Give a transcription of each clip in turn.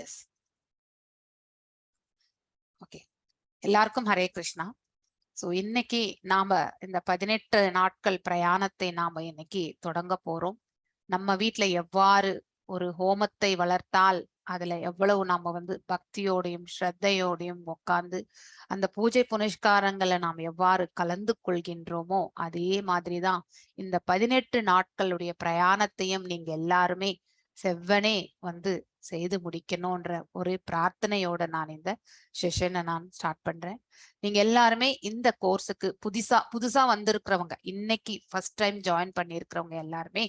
S. Okay, எல்லாருக்கும் Hare Krishna. So இன்னைக்கு நாம இந்த 18 நாட்கள் பிரயாணத்தை நாம இன்னைக்கு தொடங்க போறோம். நம்ம வீட்டுல எவ்வாறு ஒரு ஹோமத்தை வளர்த்தால் அதுல எவ்வளவு நாம பக்தியோடையும் ஸ்ரத்தையோடையும் உட்கார்ந்து அந்த பூஜை புனஸ்காரங்களை நாம் எவ்வாறு கலந்து கொள்கின்றோமோ அதே மாதிரிதான் இந்த 18 நாட்களுடைய பிரயாணத்தையும் நீங்க எல்லாருமே செவ்வனே செய்து முடிக்கணும்ன்ற ஒரு பிரார்த்தனையோட நான் இந்த செஷனை நான் ஸ்டார்ட் பண்றேன். நீங்க எல்லாருமே இந்த கோர்ஸுக்கு புதுசா வந்திருக்கிறவங்க, இன்னைக்கு ஃபர்ஸ்ட் டைம் ஜாயின் பண்ணிருக்கிறவங்க எல்லாருமே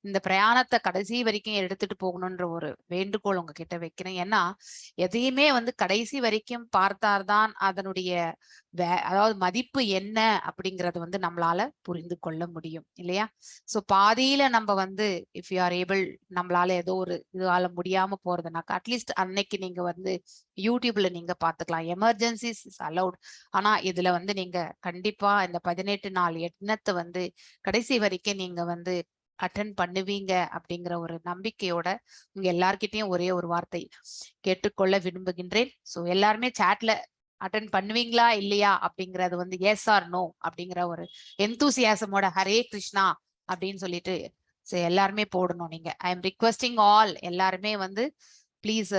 இந்த பிரயாணத்தை கடைசி வரைக்கும் எடுத்துட்டு போகணும்ன்ற ஒரு வேண்டுகோள் உங்ககிட்ட வைக்கிறேன். ஏன்னா எதையுமே கடைசி வரைக்கும் பார்த்தால்தான் அதனுடைய அதாவது மதிப்பு என்ன அப்படிங்கறது நம்மளால புரிந்து கொள்ள முடியும் இல்லையா? சோ பாதியில நம்ம இஃப் யூ ஆர் ஏபிள், நம்மளால ஏதோ ஒரு இதுவால முடியாம போறதுனாக்கா அட்லீஸ்ட் அன்னைக்கு நீங்க யூடியூப்ல நீங்க பாத்துக்கலாம். Emergencies is allowed. ஆனா இதுல நீங்க கண்டிப்பா இந்த 18 நாள் எண்ணத்தை கடைசி வரைக்கும் நீங்க அட்டன் பண்ணுவீங்க அப்படிங்கிற ஒரு நம்பிக்கையோட உங்க எல்லார்கிட்டையும் ஒரே ஒரு வார்த்தை கேட்டுக்கொள்ள விரும்புகின்றேன். சோ எல்லாருமே சாட்ல அட்டன் பண்ணுவீங்களா இல்லையா அப்படிங்கறது எஸ் ஆர் நோ அப்படிங்கிற ஒரு எந்தூசியாசமோட ஹரே கிருஷ்ணா அப்படின்னு சொல்லிட்டு எல்லாருமே போடணும். நீங்க ஐ எம் ரிக்வெஸ்டிங் ஆல், எல்லாருமே ப்ளீஸ்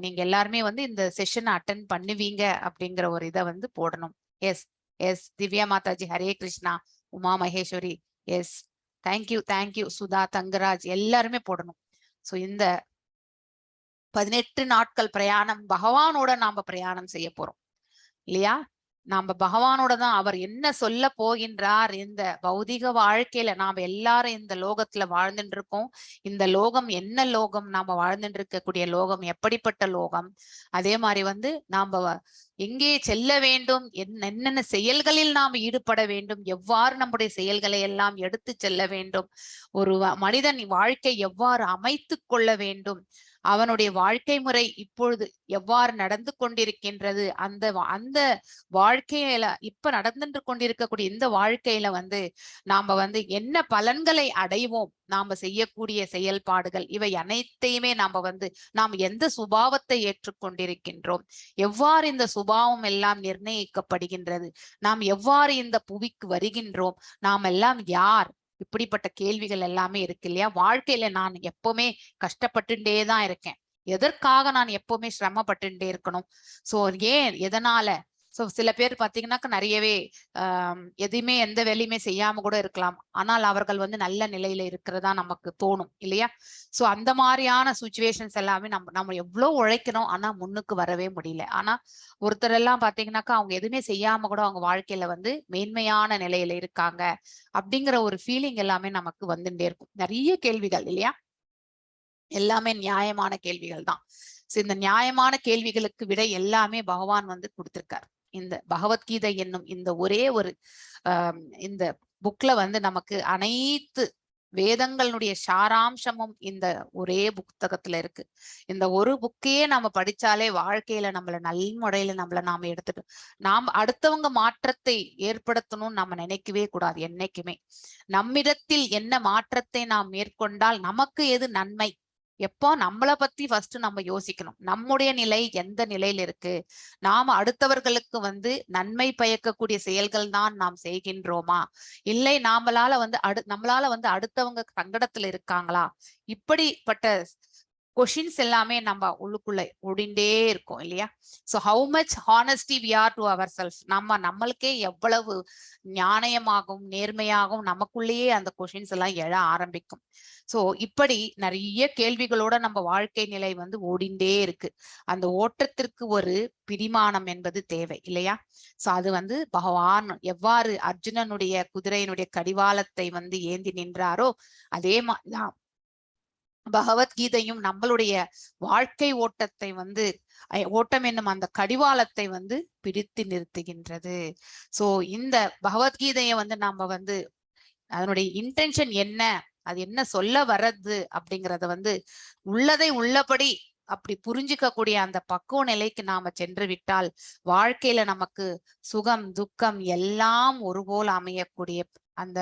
நீங்க எல்லாருமே இந்த செஷனை அட்டன் பண்ணுவீங்க அப்படிங்கிற ஒரு இதை போடணும். Yes yes. Divya Mataji Hare Krishna. Uma Maheswari S. Thank you Sudha, Thangaraj எல்லாருமே போடணும். சோ இந்த 18 நாட்கள் பிரயாணம் பகவானோட நாம பிரயாணம் செய்ய போறோம் இல்லையா? நாம பகவானோட தான். அவர் என்ன சொல்ல போகின்றார் இந்த பௌதிக வாழ்க்கையில? நாம எல்லாரும் இந்த லோகத்துல வாழ்ந்துட்டு இருக்கோம். இந்த லோகம் என்ன லோகம்? நாம வாழ்ந்துட்டு இருக்கக்கூடிய லோகம் எப்படிப்பட்ட லோகம்? அதே மாதிரி நாம எங்கே செல்ல வேண்டும், என்னென்ன செயல்களில் நாம் ஈடுபட வேண்டும், எவ்வாறு நம்முடைய செயல்களை எல்லாம் எடுத்து செல்ல வேண்டும், ஒரு மனிதன் வாழ்க்கை எவ்வாறு அமைத்து கொள்ள வேண்டும், அவனுடைய வாழ்க்கை முறை இப்பொழுது எவ்வாறு நடந்து கொண்டிருக்கின்றது, அந்த வாழ்க்கையில இப்ப நடந்துட்டு கொண்டிருக்கக்கூடிய இந்த வாழ்க்கையில நாம என்ன பலன்களை அடைவோம், நாம செய்யக்கூடிய செயல்பாடுகள் இவை அனைத்தையுமே நாம் எந்த சுபாவத்தை ஏற்றுக்கொண்டிருக்கின்றோம், எவ்வாறு இந்த சுபாவம் எல்லாம் நிர்ணயிக்கப்படுகின்றது, நாம் எவ்வாறு இந்த புவிக்கு வருகின்றோம், நாம் எல்லாம் யார், இப்படிப்பட்ட கேள்விகள் எல்லாமே இருக்கு இல்லையா? வாழ்க்கையில நான் எப்பவுமே கஷ்டப்பட்டுட்டே தான் இருக்கேன். எதற்காக நான் எப்பவுமே சிரமப்பட்டுட்டே இருக்கணும்? சோ ஏன், எதனால? சோ சில பேர் பாத்தீங்கன்னாக்க நிறையவே எதையுமே எந்த வேலையுமே செய்யாம கூட இருக்கலாம். ஆனால் அவர்கள் நல்ல நிலையில இருக்கிறதா நமக்கு தோணும் இல்லையா? சோ அந்த மாதிரியான சுச்சுவேஷன்ஸ் எல்லாமே நம்ம எவ்வளவு உழைக்கணும், ஆனா முன்னுக்கு வரவே முடியல. ஆனா ஒருத்தர் எல்லாம் பாத்தீங்கன்னாக்கா அவங்க எதுவுமே செய்யாம கூட அவங்க வாழ்க்கையில மேன்மையான நிலையில இருக்காங்க அப்படிங்கிற ஒரு ஃபீலிங் எல்லாமே நமக்கு வந்துட்டே இருக்கும். நிறைய கேள்விகள் இல்லையா? எல்லாமே நியாயமான கேள்விகள் தான். இந்த நியாயமான கேள்விகளுக்கு விட எல்லாமே பகவான் கொடுத்திருக்கார். இந்த பகவத்கீதை என்னும் இந்த ஒரே ஒரு இந்த புக்ல நமக்கு அனைத்து வேதங்களுடைய சாராம்சமும் இந்த ஒரே புத்தகத்துல இருக்கு. இந்த ஒரு புக்கையே நம்ம படிச்சாலே வாழ்க்கையில நம்மள நல்முறையில நாம எடுத்துட்டு நாம் அடுத்தவங்க மாற்றத்தை ஏற்படுத்தணும்னு நம்ம நினைக்கவே கூடாது. என்னைக்குமே நம்மிடத்தில் என்ன மாற்றத்தை நாம் மேற்கொண்டால் நமக்கு எது நன்மை, எப்போ நம்மளை பத்தி ஃபர்ஸ்ட் நம்ம யோசிக்கணும். நம்முடைய நிலை எந்த நிலையில இருக்கு, நாம அடுத்தவர்களுக்கு நன்மை பயக்கக்கூடிய செயல்கள் தான் நாம் செய்கின்றோமா, இல்லை நம்மளால அடுத்தவங்க சங்கடத்துல இருக்காங்களா, இப்படிப்பட்ட கொஷின்ஸ் எல்லாமே நம்ம உள்ளுக்குள்ள ஓடிண்டே இருக்கும் இல்லையா? So how much honesty we are to our self, நம்மளுக்கே எவ்வளவு ஞானயமாகவும் நேர்மையாகவும் நமக்குள்ளேயே அந்த கொஷின்ஸ் எல்லாம் எழ ஆரம்பிக்கும். சோ இப்படி நிறைய கேள்விகளோட நம்ம வாழ்க்கை நிலை ஓடிண்டே இருக்கு. அந்த ஓட்டத்திற்கு ஒரு பிடிமானம் என்பது தேவை இல்லையா? சோ அது பகவான் எவ்வாறு அர்ஜுனனுடைய குதிரையினுடைய கடிவாளத்தை ஏந்தி நின்றாரோ அதே மாதிரிதான் பகவத்கீதையும் நம்மளுடைய வாழ்க்கை ஓட்டத்தை ஓட்டம் என்னும் அந்த கடிவாளத்தை பிடித்து நிறுத்துகின்றது. சோ இந்த பகவத்கீதையை நாம அதனுடைய இன்டென்ஷன் என்ன, அது என்ன சொல்ல வர்றது அப்படிங்கறத உள்ளதை உள்ளபடி அப்படி புரிஞ்சுக்க கூடிய அந்த பக்குவ நிலைக்கு நாம சென்று விட்டால் வாழ்க்கையில நமக்கு சுகம் துக்கம் எல்லாம் ஒருபோல் அமையக்கூடிய அந்த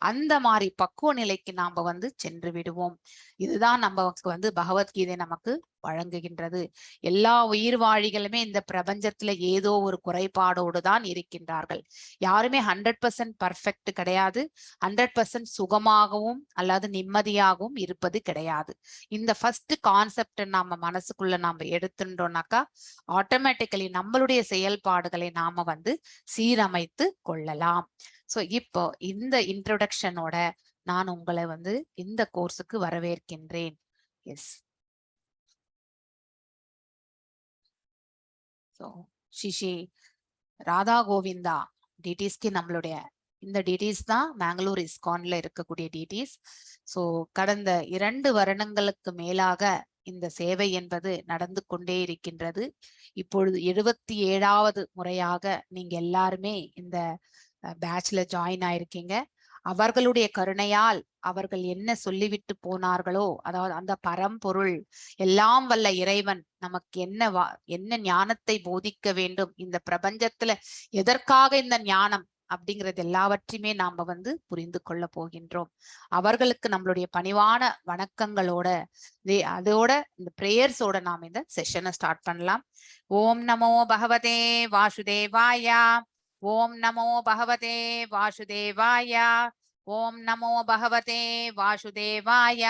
அந்த மாதிரி பக்குவ நிலைக்கு நாம வந்து சென்று விடுவோம். இதுதான் நமக்கு வந்து பகவத்கீதை நமக்கு வழங்குகின்றது. எல்லா உயிர்வாழிகளுமே இந்த பிரபஞ்சத்துல ஏதோ ஒரு குறைபாடோடு தான் இருக்கின்றார்கள். யாருமே 100% பர்ஃபெக்ட் கிடையாது. 100% சுகமாகவும் அல்லது நிம்மதியாகவும் இருப்பது கிடையாது. இந்த ஃபர்ஸ்ட் கான்செப்ட் நாம மனசுக்குள்ள நாம எடுத்துட்டோம்னாக்கா ஆட்டோமேட்டிக்கலி நம்மளுடைய செயல்பாடுகளை நாம வந்து சீரமைத்து கொள்ளலாம். ஸோ இப்போ இந்த இன்ட்ரோடக்ஷனோட நான் உங்களை வந்து இந்த கோர்ஸுக்கு வரவேற்கின்றேன். எஸ். ஸோ ஸ்ரீ ராதா கோவிந்தா டிடிஸ்க்கு நம்மளுடைய இந்த டிடிஸ் தான் மேங்களூர் இஸ்கான்ல இருக்கக்கூடிய டிடிஸ். ஸோ கடந்த 2 வருடங்களுக்கு மேலாக இந்த சேவை என்பது நடந்து கொண்டே இருக்கின்றது. இப்பொழுது 77வது முறையாக நீங்க எல்லாருமே இந்த பேட்ச்ல ஜாயின் ஆயிருக்கீங்க. அவர்களுடைய கருணையால் அவர்கள் என்ன சொல்லிவிட்டு போனார்களோ, அதாவது அந்த பரம்பொருள் எல்லாம் வல்ல இறைவன் நமக்கு என்ன ஞானத்தை போதிக்க வேண்டும், இந்த பிரபஞ்சத்துல எதற்காக இந்த ஞானம் அப்படிங்கிறது எல்லாவற்றையுமே நாம வந்து புரிந்து கொள்ள போகின்றோம். அவர்களுக்கு நம்மளுடைய பணிவான வணக்கங்களோட அதோட இந்த பிரேயர்ஸோட நாம இந்த செஷனை ஸ்டார்ட் பண்ணலாம். ஓம் நமோ பகவதே வாசுதேவாயா. ஓம் நமோ பகவதே வாசுதேவாயா. ஓம் நமோ பகவதே வாசுதேவாய.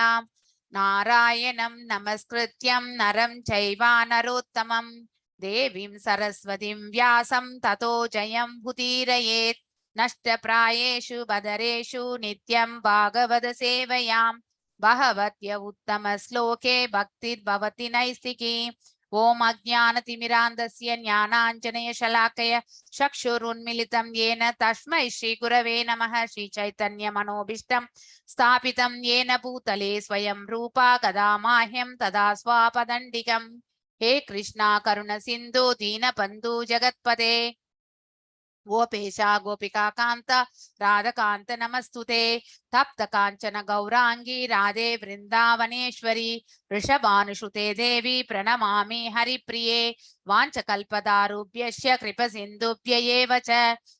நாராயணம் நமஸ்கிருத்யம் நரம் சைவ நரோத்தமம் தேவீம் சரஸ்வதிம் வியாசம் ததோ ஜயம் உதீரயேத். நஷ்டப்ராயேஷு பதரேஷு நித்யம் பாகவத சேவையாம் பகவத்ய உத்தம ஸ்லோகே பக்திர் பவதி நைஸ்திகி. ஓம் அஜ்ஞானதிமிராந்தஸ்ய ஞானாஞ்சனய ஷலாக்கய சக்ஷுருன்மிலிதம் येन तस्मै श्रीगुरवे नमः. श्रीचैतन्यमनोभीष्टं स्थापितं येन भूतले स्वयं रूपा कदा माह्यं तदा स्वापदण्डिकम्. हे कृष्णा करुण सिन्धु दीनबन्धु जगत्पते गोपेशा गोपिका कांत राधकांत नमस्तुते. तप्त कांचन गौरांगी राधे वृंदावनेश्वरी वृषभानुसुते देवी प्रणमामि हरिप्रिये. वाञ्छकल्पतारुभ्यश्च कृपसिन्धुभ्य एव च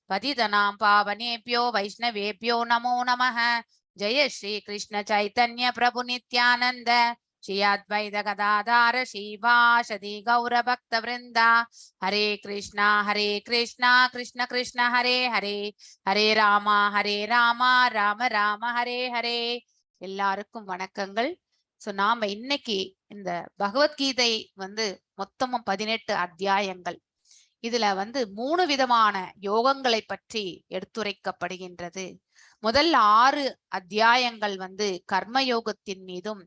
पतितनां पावनेभ्यो वैष्णवेभ्यो नमो नमः. जय श्री कृष्ण चैतन्य प्रभु नित्यानंद श्री अद्वैत गदाधर श्रीवासदि गौर भक्त वृंदा. हरे कृष्णा कृष्ण कृष्ण हरे हरे हरे रामा राम राम हरे हरे. எல்லாருக்கும் வணக்கங்கள். ஸோ நாம இன்னைக்கு இந்த பகவத்கீதை வந்து மொத்தமும் 18 அத்தியாயங்கள். இதுல வந்து 3 விதமான யோகங்களை பற்றி எடுத்துரைக்கப்படுகின்றது. முதல் 6 அத்தியாயங்கள் வந்து கர்ம யோகத்தின் மீதும்,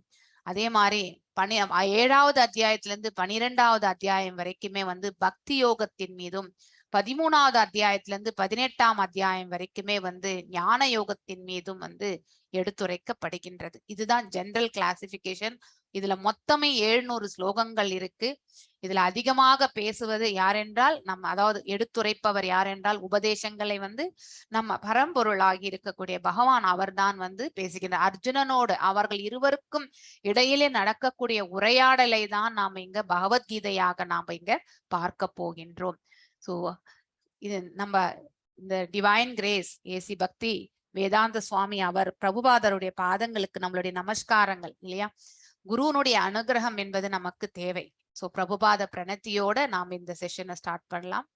அதே மாதிரி 7வது அத்தியாயத்திலிருந்து 12வது அத்தியாயம் வரைக்குமே வந்து பக்தி யோகத்தின் மீதும், 13வது அத்தியாயத்திலிருந்து 18ஆம் அத்தியாயம் வரைக்குமே வந்து ஞான யோகத்தின் மீதும் வந்து எடுத்துரைக்கப்படுகின்றது. இதுதான் ஜெனரல் கிளாசிபிகேஷன். இதுல மொத்தமே 700 ஸ்லோகங்கள் இருக்கு. இதுல அதிகமாக பேசுவது யாரென்றால் அதாவது எடுத்துரைப்பவர் யாரென்றால் உபதேசங்களை வந்து நம்ம பரம்பொருளாகி இருக்கக்கூடிய பகவான் அவர்தான் வந்து பேசுகின்றார். அர்ஜுனனோடு அவர்கள் இருவருக்கும் இடையிலே நடக்கக்கூடிய உரையாடலை தான் நாம இங்க பகவத்கீதையாக நாம இங்க பார்க்க போகின்றோம். ஸோ இது நம்ம இந்த டிவைன் கிரேஸ் ஏசி பக்தி வேதாந்த சுவாமி அவர் பிரபுபாதருடைய பாதங்களுக்கு நம்மளுடைய நமஸ்காரங்கள் இல்லையா. குருவனுடைய அனுகிரகம் என்பது நமக்கு தேவை. சோ பிரபுபாத பிரணத்தியோட நாம் இந்த செஷனை ஸ்டார்ட் பண்ணலாம்.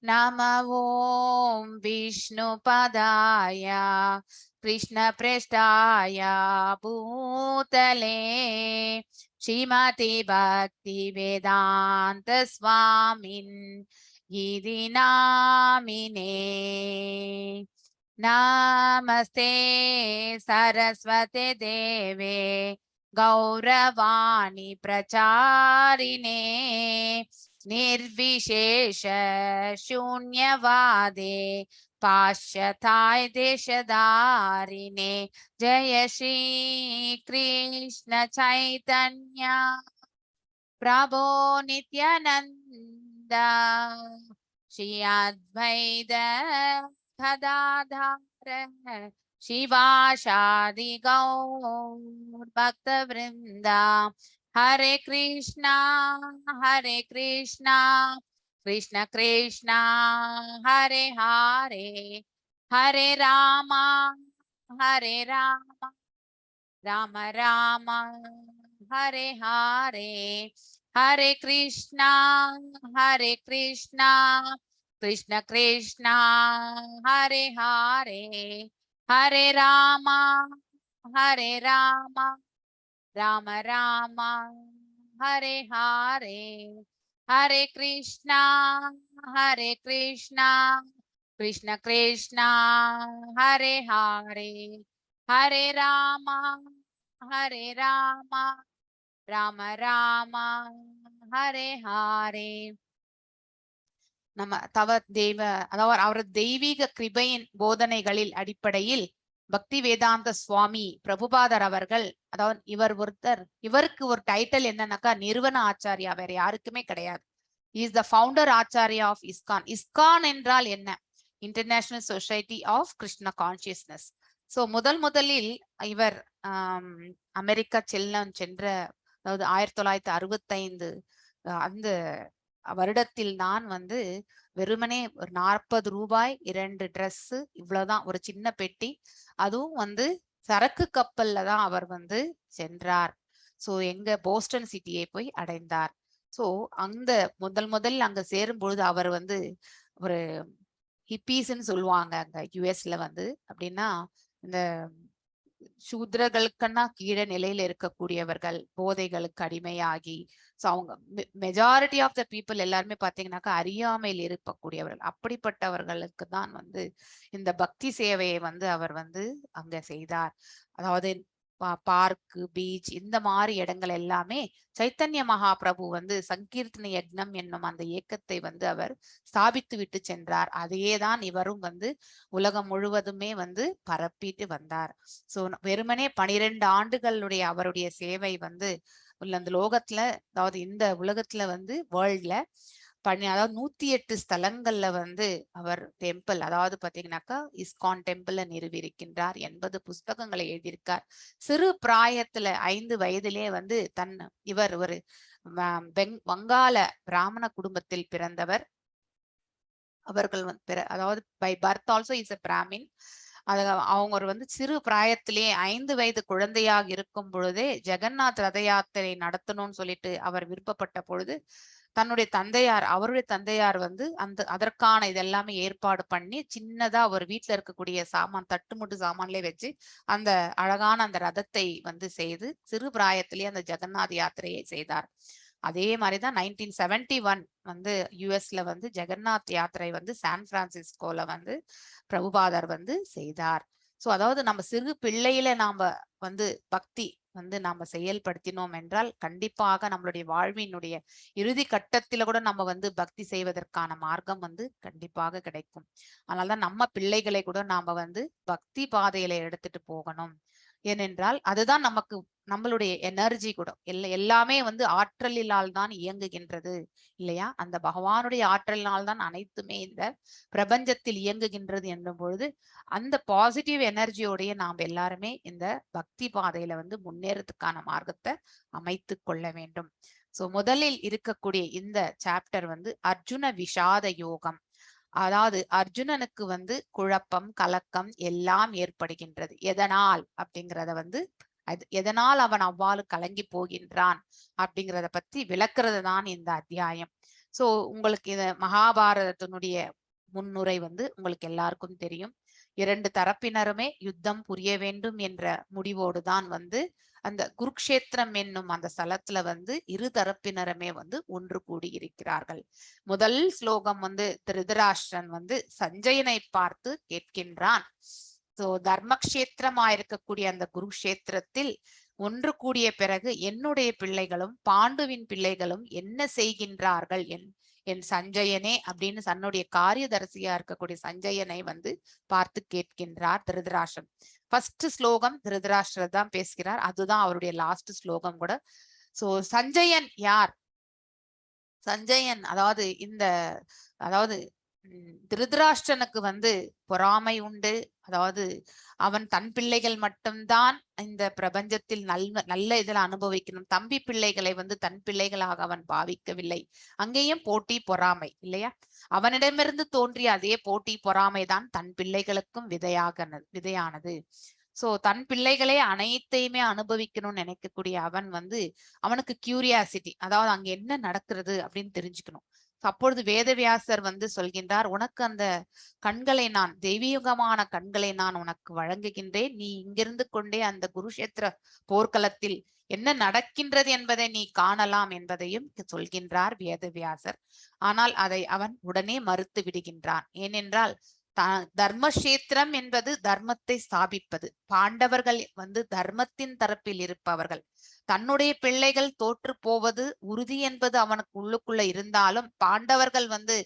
நம ஓம் விஷ்ணு பதாய கிருஷ்ண பிரஷ்டாய பூதலே ஸ்ரீமதி பக்தி வேதாந்த சுவாமின் இதி நாமினே. நமஸ்தே சரஸ்வதி தேவே गौरवाणी प्रचारिणे निर्विशेष शून्यवादे पाश्चात्य देशधारिणे. जय श्री कृष्ण चैतन्य प्रभो नित्यानंद श्री अद्वैत गदाधर शिवासादि गौर भक्त वृंदा. हरे कृष्णा कृष्ण कृष्ण हरे हरे ஹரே ராமா ஹரே ராமா ராம ராம ஹரே ஹரே ஹரே கிருஷ்ணா கிருஷ்ண கிருஷ்ணா ஹரே ஹரே ஹரே ராமா ராம ராம ஹரே ஹரே ஹரே கிருஷ்ணா கிருஷ்ண கிருஷ்ணா ஹரே ஹரே ஹரே ராமா ராம ராம ஹரே ஹரே. நம்ம அதாவது அவரது தெய்வீக கிருபையின் போதனைகளில் அடிப்படையில் பக்தி வேதாந்த சுவாமி பிரபுபாதர் அவர்கள், அதாவது இவருக்கு ஒரு டைட்டில் என்னன்னாக்கா நிறுவன ஆச்சாரியா, வேற யாருக்குமே கிடையாது. Is the founder Acharya of ISKCON. ISKCON என்றால் என்ன? International society of Krishna consciousness. So முதலில் இவர் அமெரிக்கா சென்ற, அதாவது 1965 அந்த வருடத்தில் தான் வந்து வெறுமனே ஒரு 40 ரூபாய் 2 ட்ரெஸ், இவ்வளவுதான், ஒரு சின்ன பெட்டி, அதுவும் வந்து சரக்கு கப்பல்ல தான் அவர் வந்து சென்றார். சோ எங்க போஸ்டன் சிட்டியை போய் அடைந்தார். சோ அந்த முதல் அங்க சேரும் பொழுது அவர் வந்து ஒரு ஹிப்பீஸ்ன்னு சொல்லுவாங்க அங்க யுஎஸ்ல வந்து. அப்படின்னா இந்த சூத்ரர்களுக்குன்னா கீழே நிலையில இருக்கக்கூடியவர்கள், போதைகளுக்கு அடிமையாகி, சோ அவங்க மெஜாரிட்டி ஆஃப் த பீப்புள் எல்லாருமே பாத்தீங்கன்னாக்கா அறியாமையில் இருக்கக்கூடியவர்கள். அப்படிப்பட்டவர்களுக்கு தான் வந்து இந்த பக்தி சேவையை வந்து அவர் வந்து அங்க செய்தார். அதாவது பார்க்கு, பீச், இந்த மாதிரி இடங்கள் எல்லாமே சைத்தன்ய மகாபிரபு வந்து சங்கீர்த்தன யக்னம் என்னும் அந்த இயக்கத்தை வந்து அவர் ஸ்தாபித்து விட்டு சென்றார். அதையே தான் இவரும் வந்து உலகம் முழுவதுமே வந்து பரப்பிட்டு வந்தார். சோ வெறுமனே 12 ஆண்டுகளுடைய அவருடைய சேவை வந்து அந்த லோகத்துல, அதாவது இந்த உலகத்துல வந்து வேர்ல்ட்ல அதாவது 108 ஸ்தலங்கள்ல வந்து அவர் டெம்பிள், அதாவது பாத்தீங்கன்னாக்கா இஸ்கான் டெம்பிள நிறுவி இருக்கின்றார். 80 புஸ்தகங்களை எழுதியிருக்கார். சிறு பிராயத்துல 5 வயதிலே வந்து இவர் ஒரு வங்காள பிராமண குடும்பத்தில் பிறந்தவர். அவர்கள் அதாவது by birth also is a Brahmin. அவங்க வந்து சிறு பிராயத்திலே 5 வயது குழந்தையாக இருக்கும் பொழுதே ஜெகநாத் ரத யாத்திரை நடத்தணும்னு சொல்லிட்டு அவர் விருப்பப்பட்ட பொழுது அவருடைய தந்தையார் வந்து அதற்கான இதெல்லாமே ஏற்பாடு பண்ணி சின்னதா ஒரு வீட்டுல இருக்கக்கூடிய சாமான், தட்டுமுட்டு சாமான்லயே வச்சு அந்த அழகான அந்த ரதத்தை வந்து செய்து சிறு பிராயத்திலேயே அந்த ஜெகநாத் யாத்திரையை செய்தார். அதே மாதிரிதான் 1971 வந்து யுஎஸ்ல வந்து ஜெகநாத் யாத்திரை வந்து சான் பிரான்சிஸ்கோல வந்து பிரபுபாதர் வந்து செய்தார். சோ அதாவது நம்ம சிறு பிள்ளையில நாம வந்து பக்தி வந்து நாம செயல்படுத்தினோம் என்றால் கண்டிப்பாக நம்மளுடைய வாழ்வினுடைய இறுதி கட்டத்தில கூட நம்ம வந்து பக்தி செய்வதற்கான மார்க்கம் வந்து கண்டிப்பாக கிடைக்கும். அதனாலதான் நம்ம பிள்ளைகளை கூட நாம வந்து பக்தி பாதையில எடுத்துட்டு போகணும். ஏனென்றால் அதுதான் நம்மளுடைய எனர்ஜி கூட எல்லாமே வந்து ஆற்றலினால் தான் இயங்குகின்றது இல்லையா? அந்த பகவானுடைய ஆற்றலினால் தான் அனைத்துமே இந்த பிரபஞ்சத்தில் இயங்குகின்றது என்ற பொழுது அந்த பாசிட்டிவ் எனர்ஜியோடைய நாம் எல்லாருமே இந்த பக்தி பாதையில வந்து முன்னேறதுக்கான மார்க்கத்தை அமைத்து கொள்ள வேண்டும். சோ முதலில் இருக்கக்கூடிய இந்த சாப்டர் வந்து அர்ஜுன விஷாத யோகம். அதாவது அர்ஜுனனுக்கு வந்து குழப்பம், கலக்கம் எல்லாம் ஏற்படுகின்றது. எதனால் அப்படிங்கிறத வந்து எதனால் அவன் அவ்வாறு கலங்கி போகின்றான் அப்படிங்கிறத பத்தி விளக்குறது தான் இந்த அத்தியாயம். சோ உங்களுக்கு இந்த மகாபாரதத்தினுடைய முன்னுரை வந்து உங்களுக்கு எல்லாருக்கும் தெரியும். 2 தரப்பினருமே யுத்தம் புரிய வேண்டும் என்ற முடிவோடு தான் வந்து அந்த குருக்ஷேத்திரம் என்னும் அந்த ஸ்தலத்துல வந்து இரு தரப்பினருமே வந்து ஒன்று கூடி இருக்கிறார்கள். முதல் ஸ்லோகம் வந்து திருதராஷ்டிரன் வந்து சஞ்சயனை பார்த்து கேட்கின்றான். சோ தர்மக்ஷேத்திரமாயிருக்கக்கூடிய அந்த குருக்ஷேத்திரத்தில் ஒன்று கூடிய பிறகு என்னுடைய பிள்ளைகளும் பாண்டுவின் பிள்ளைகளும் என்ன செய்கின்றார்கள் என் சஞ்சயனே அப்படின்னு தன்னுடைய காரியதரிசியா இருக்கக்கூடிய சஞ்சயனை வந்து பார்த்து கேட்கின்றார் திருதராஷ்டிரன். ஃபர்ஸ்ட் ஸ்லோகம் திருதராஷ்டிரர் தான் பேசுகிறார். அதுதான் அவருடைய லாஸ்ட் ஸ்லோகம் கூட. சோ சஞ்சயன் யார்? சஞ்சயன் அதாவது திருதராஷ்டிரனுக்கு வந்து பொறாமை உண்டு. அதாவது அவன் தன் பிள்ளைகள் மட்டும்தான் இந்த பிரபஞ்சத்தில் நல்ல இதுல அனுபவிக்கணும். தம்பி பிள்ளைகளை வந்து தன் பிள்ளைகளாக அவன் பாவிக்கவில்லை. அங்கேயும் போட்டி பொறாமை இல்லையா? அவனிடமிருந்து தோன்றிய அதே போட்டி பொறாமை தான் தன் பிள்ளைகளுக்கும் விதையானது. சோ தன் பிள்ளைகளே அனைத்தையுமே அனுபவிக்கணும்னு நினைக்கக்கூடிய அவன் வந்து அவனுக்கு கியூரியாசிட்டி, அதாவது அங்க என்ன நடக்கிறது அப்படின்னு தெரிஞ்சுக்கணும். அப்பொழுது வேதவியாசர் வந்து சொல்கின்றார், உனக்கு அந்த கண்களை நான், தெய்வீகமான கண்களை நான் உனக்கு வழங்குகின்றேன். நீ இங்கிருந்து கொண்டே அந்த குருஷேத்திர போர்க்களத்தில் என்ன நடக்கின்றது என்பதை நீ காணலாம் என்பதையும் சொல்கின்றார் வேதவியாசர். ஆனால் அதை அவன் உடனே மறுத்து விடுகின்றான். ஏனென்றால் தர்மக்ஷேத்திரம் என்பது தர்மத்தை ஸ்தாபிப்பது. பாண்டவர்கள் வந்து தர்மத்தின் தரப்பில் இருப்பவர்கள். தன்னுடைய பிள்ளைகள் தோற்று போவது உறுதி என்பது அவனுக்கு உள்ளுக்குள்ள இருந்தாலும் பாண்டவர்கள் வந்து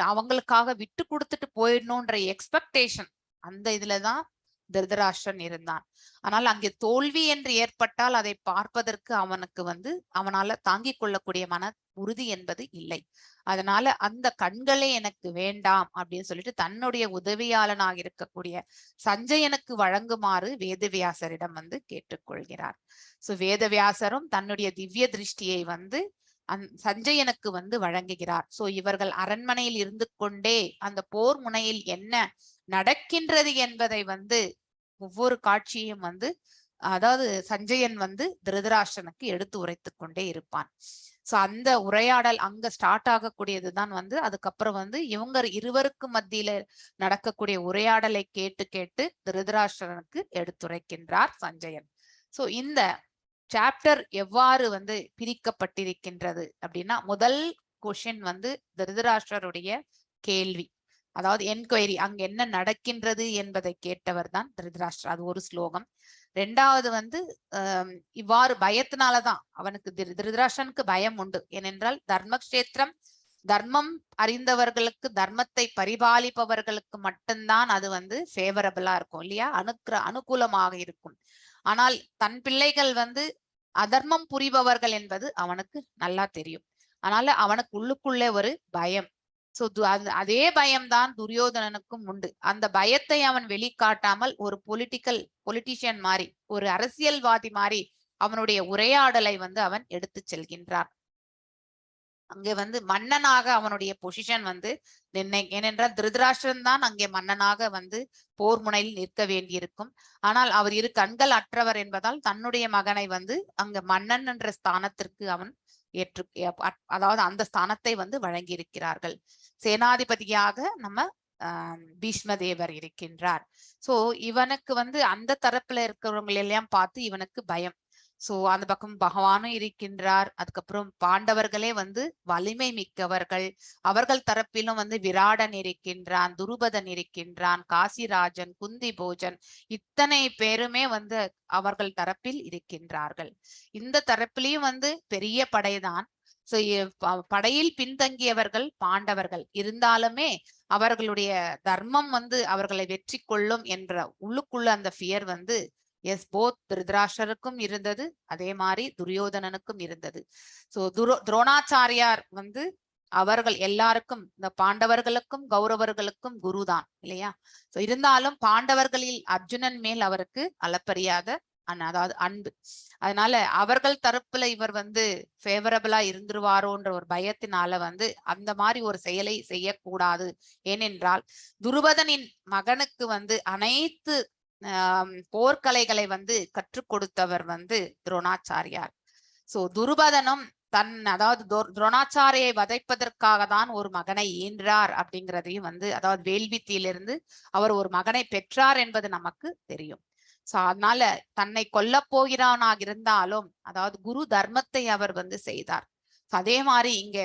அவங்களுக்காக விட்டு கொடுத்துட்டு போயிடணும்ன்ற எக்ஸ்பெக்டேஷன் அந்த இதுலதான் திருதராஷ்டிரன் இருந்தான். ஆனால் அங்கே தோல்வி என்று ஏற்பட்டால் அதை பார்ப்பதற்கு அவனுக்கு வந்து அவனால தாங்கிக் கொள்ளக்கூடிய மன உறுதி என்பது இல்லை. அதனால அந்த கண்களே எனக்கு வேண்டாம் அப்படின்னு சொல்லிட்டு தன்னுடைய உதவியாளனாக இருக்கக்கூடிய சஞ்சயனுக்கு வழங்குமாறு வேதவியாசரிடம் வந்து கேட்டுக்கொள்கிறார். சோ வேதவியாசரும் தன்னுடைய திவ்ய திருஷ்டியை வந்து சஞ்சயனுக்கு வந்து வழங்குகிறார். சோ இவர்கள் அரண்மனையில் இருந்து கொண்டே அந்த போர் முனையில் என்ன நடக்கின்றது என்பதை வந்து ஒவ்வொரு காட்சியும் வந்து அதாவது சஞ்சயன் வந்து திருதராஷ்டிரனுக்கு எடுத்து உரைத்து கொண்டே இருப்பான். சோ அந்த உரையாடல் அங்க ஸ்டார்ட் ஆகக்கூடியதுதான் வந்து அதுக்கப்புறம் வந்து இவங்க இருவருக்கு மத்தியில நடக்கக்கூடிய உரையாடலை கேட்டு கேட்டு திருதராஷ்டிரனுக்கு எடுத்துரைக்கின்றார் சஞ்சயன். சோ இந்த சாப்டர் எவ்வாறு வந்து பிரிக்கப்பட்டிருக்கின்றது அப்படின்னா, முதல் கொஸ்டின் வந்து திருதராஷ்டிரருடைய கேள்வி, அதாவது என்கொயரி, அங்க என்ன நடக்கின்றது என்பதை கேட்டவர் தான் திருதராஷ்டிரர். அது ஒரு ஸ்லோகம். ரெண்டாவது வந்து இவ்வாறு பயத்தினாலதான் அவனுக்கு திருதராஷ்டிரனுக்கு பயம் உண்டு. ஏனென்றால் தர்மக்ஷேத்திரம் தர்மம் அறிந்தவர்களுக்கு, தர்மத்தை பரிபாலிப்பவர்களுக்கு மட்டும்தான் அது வந்து ஃபேவரபிளா இருக்கும் இல்லையா, அனுகூலமாக இருக்கும். ஆனால் தன் பிள்ளைகள் வந்து அதர்மம் புரிபவர்கள் என்பது அவனுக்கு நல்லா தெரியும். அதனால அவனுக்கு உள்ளுக்குள்ளே ஒரு பயம். சோ அதே பயம்தான் துரியோதனனுக்கும் உண்டு. அந்த பயத்தை அவன் வெளிக்காட்டாமல் ஒரு பொலிட்டிஷியன் மாதிரி, ஒரு அரசியல்வாதி மாதிரி அவனுடைய உரையாடலை வந்து அவன் எடுத்து செல்கின்றான். அங்கே வந்து மன்னனாக அவனுடைய பொசிஷன் வந்து ஏனென்றால் திருதராஷ்டிரன் தான் அங்கே மன்னனாக வந்து போர் முனையில் நிற்க வேண்டியிருக்கும். ஆனால் அவர் இரு கண்கள் அற்றவர் என்பதால் தன்னுடைய மகனை வந்து அங்க மன்னன் என்ற ஸ்தானத்திற்கு அவன் அதாவது அந்த ஸ்தானத்தை வந்து வழங்கி இருக்கிறார்கள். சேனாதிபதியாக நம்ம பீஷ்மதேவர் இருக்கின்றார். சோ இவனுக்கு வந்து அந்த தரப்புல இருக்கிறவங்க எல்லாம் பார்த்து இவனுக்கு பயம். சோ அந்த பக்கம் பகவானும் இருக்கின்றார். அதுக்கப்புறம் பாண்டவர்களே வந்து வலிமை மிக்கவர்கள். அவர்கள் தரப்பிலும் வந்து விராடன் இருக்கின்றான், துருபதன் இருக்கின்றான், காசிராஜன், குந்தி போஜன், இத்தனை பேருமே வந்து அவர்கள் தரப்பில் இருக்கின்றார்கள். இந்த தரப்பிலையும் வந்து பெரிய படைதான். படையில் பின்தங்கியவர்கள் பாண்டவர்கள் இருந்தாலுமே அவர்களுடைய தர்மம் வந்து அவர்களை வெற்றி கொள்ளும் என்ற உள்ளுக்குள்ள அந்த ஃபியர் வந்து போத் திருதராஷ்டிரருக்கும் இருந்தது, அதே மாதிரி துரியோதனனுக்கும் இருந்தது. சோ துரோணாச்சாரியார் வந்து அவர்கள் எல்லாருக்கும், இந்த பாண்டவர்களுக்கும் கௌரவர்களுக்கும் குருதான் இல்லையா. சோ இருந்தாலும் பாண்டவர்களில் அர்ஜுனன் மேல் அவருக்கு அளப்பரியாத அதாவது அன்பு. அதனால அவர்கள் தரப்புல இவர் வந்து ஃபேவரபிளா இருந்துருவாரோன்ற ஒரு பயத்தினால வந்து அந்த மாதிரி ஒரு செயலை செய்யக்கூடாது. ஏனென்றால் துருபதனின் மகனுக்கு வந்து அனைத்து போர்க்கலைகளை வந்து கற்றுக் கொடுத்தவர் வந்து துரோணாச்சாரியார். சோ துருபதனும் அதாவது துரோணாச்சாரியை வதைப்பதற்காக தான் ஒரு மகனை ஈன்றார் அப்படிங்கிறதையும் வந்து, அதாவது வேள்வித்தியிலிருந்து அவர் ஒரு மகனை பெற்றார் என்பது நமக்கு தெரியும். சோ அதனால தன்னை கொல்ல போகிறானாக இருந்தாலும் அதாவது குரு தர்மத்தை அவர் வந்து செய்தார். அதே மாதிரி இங்க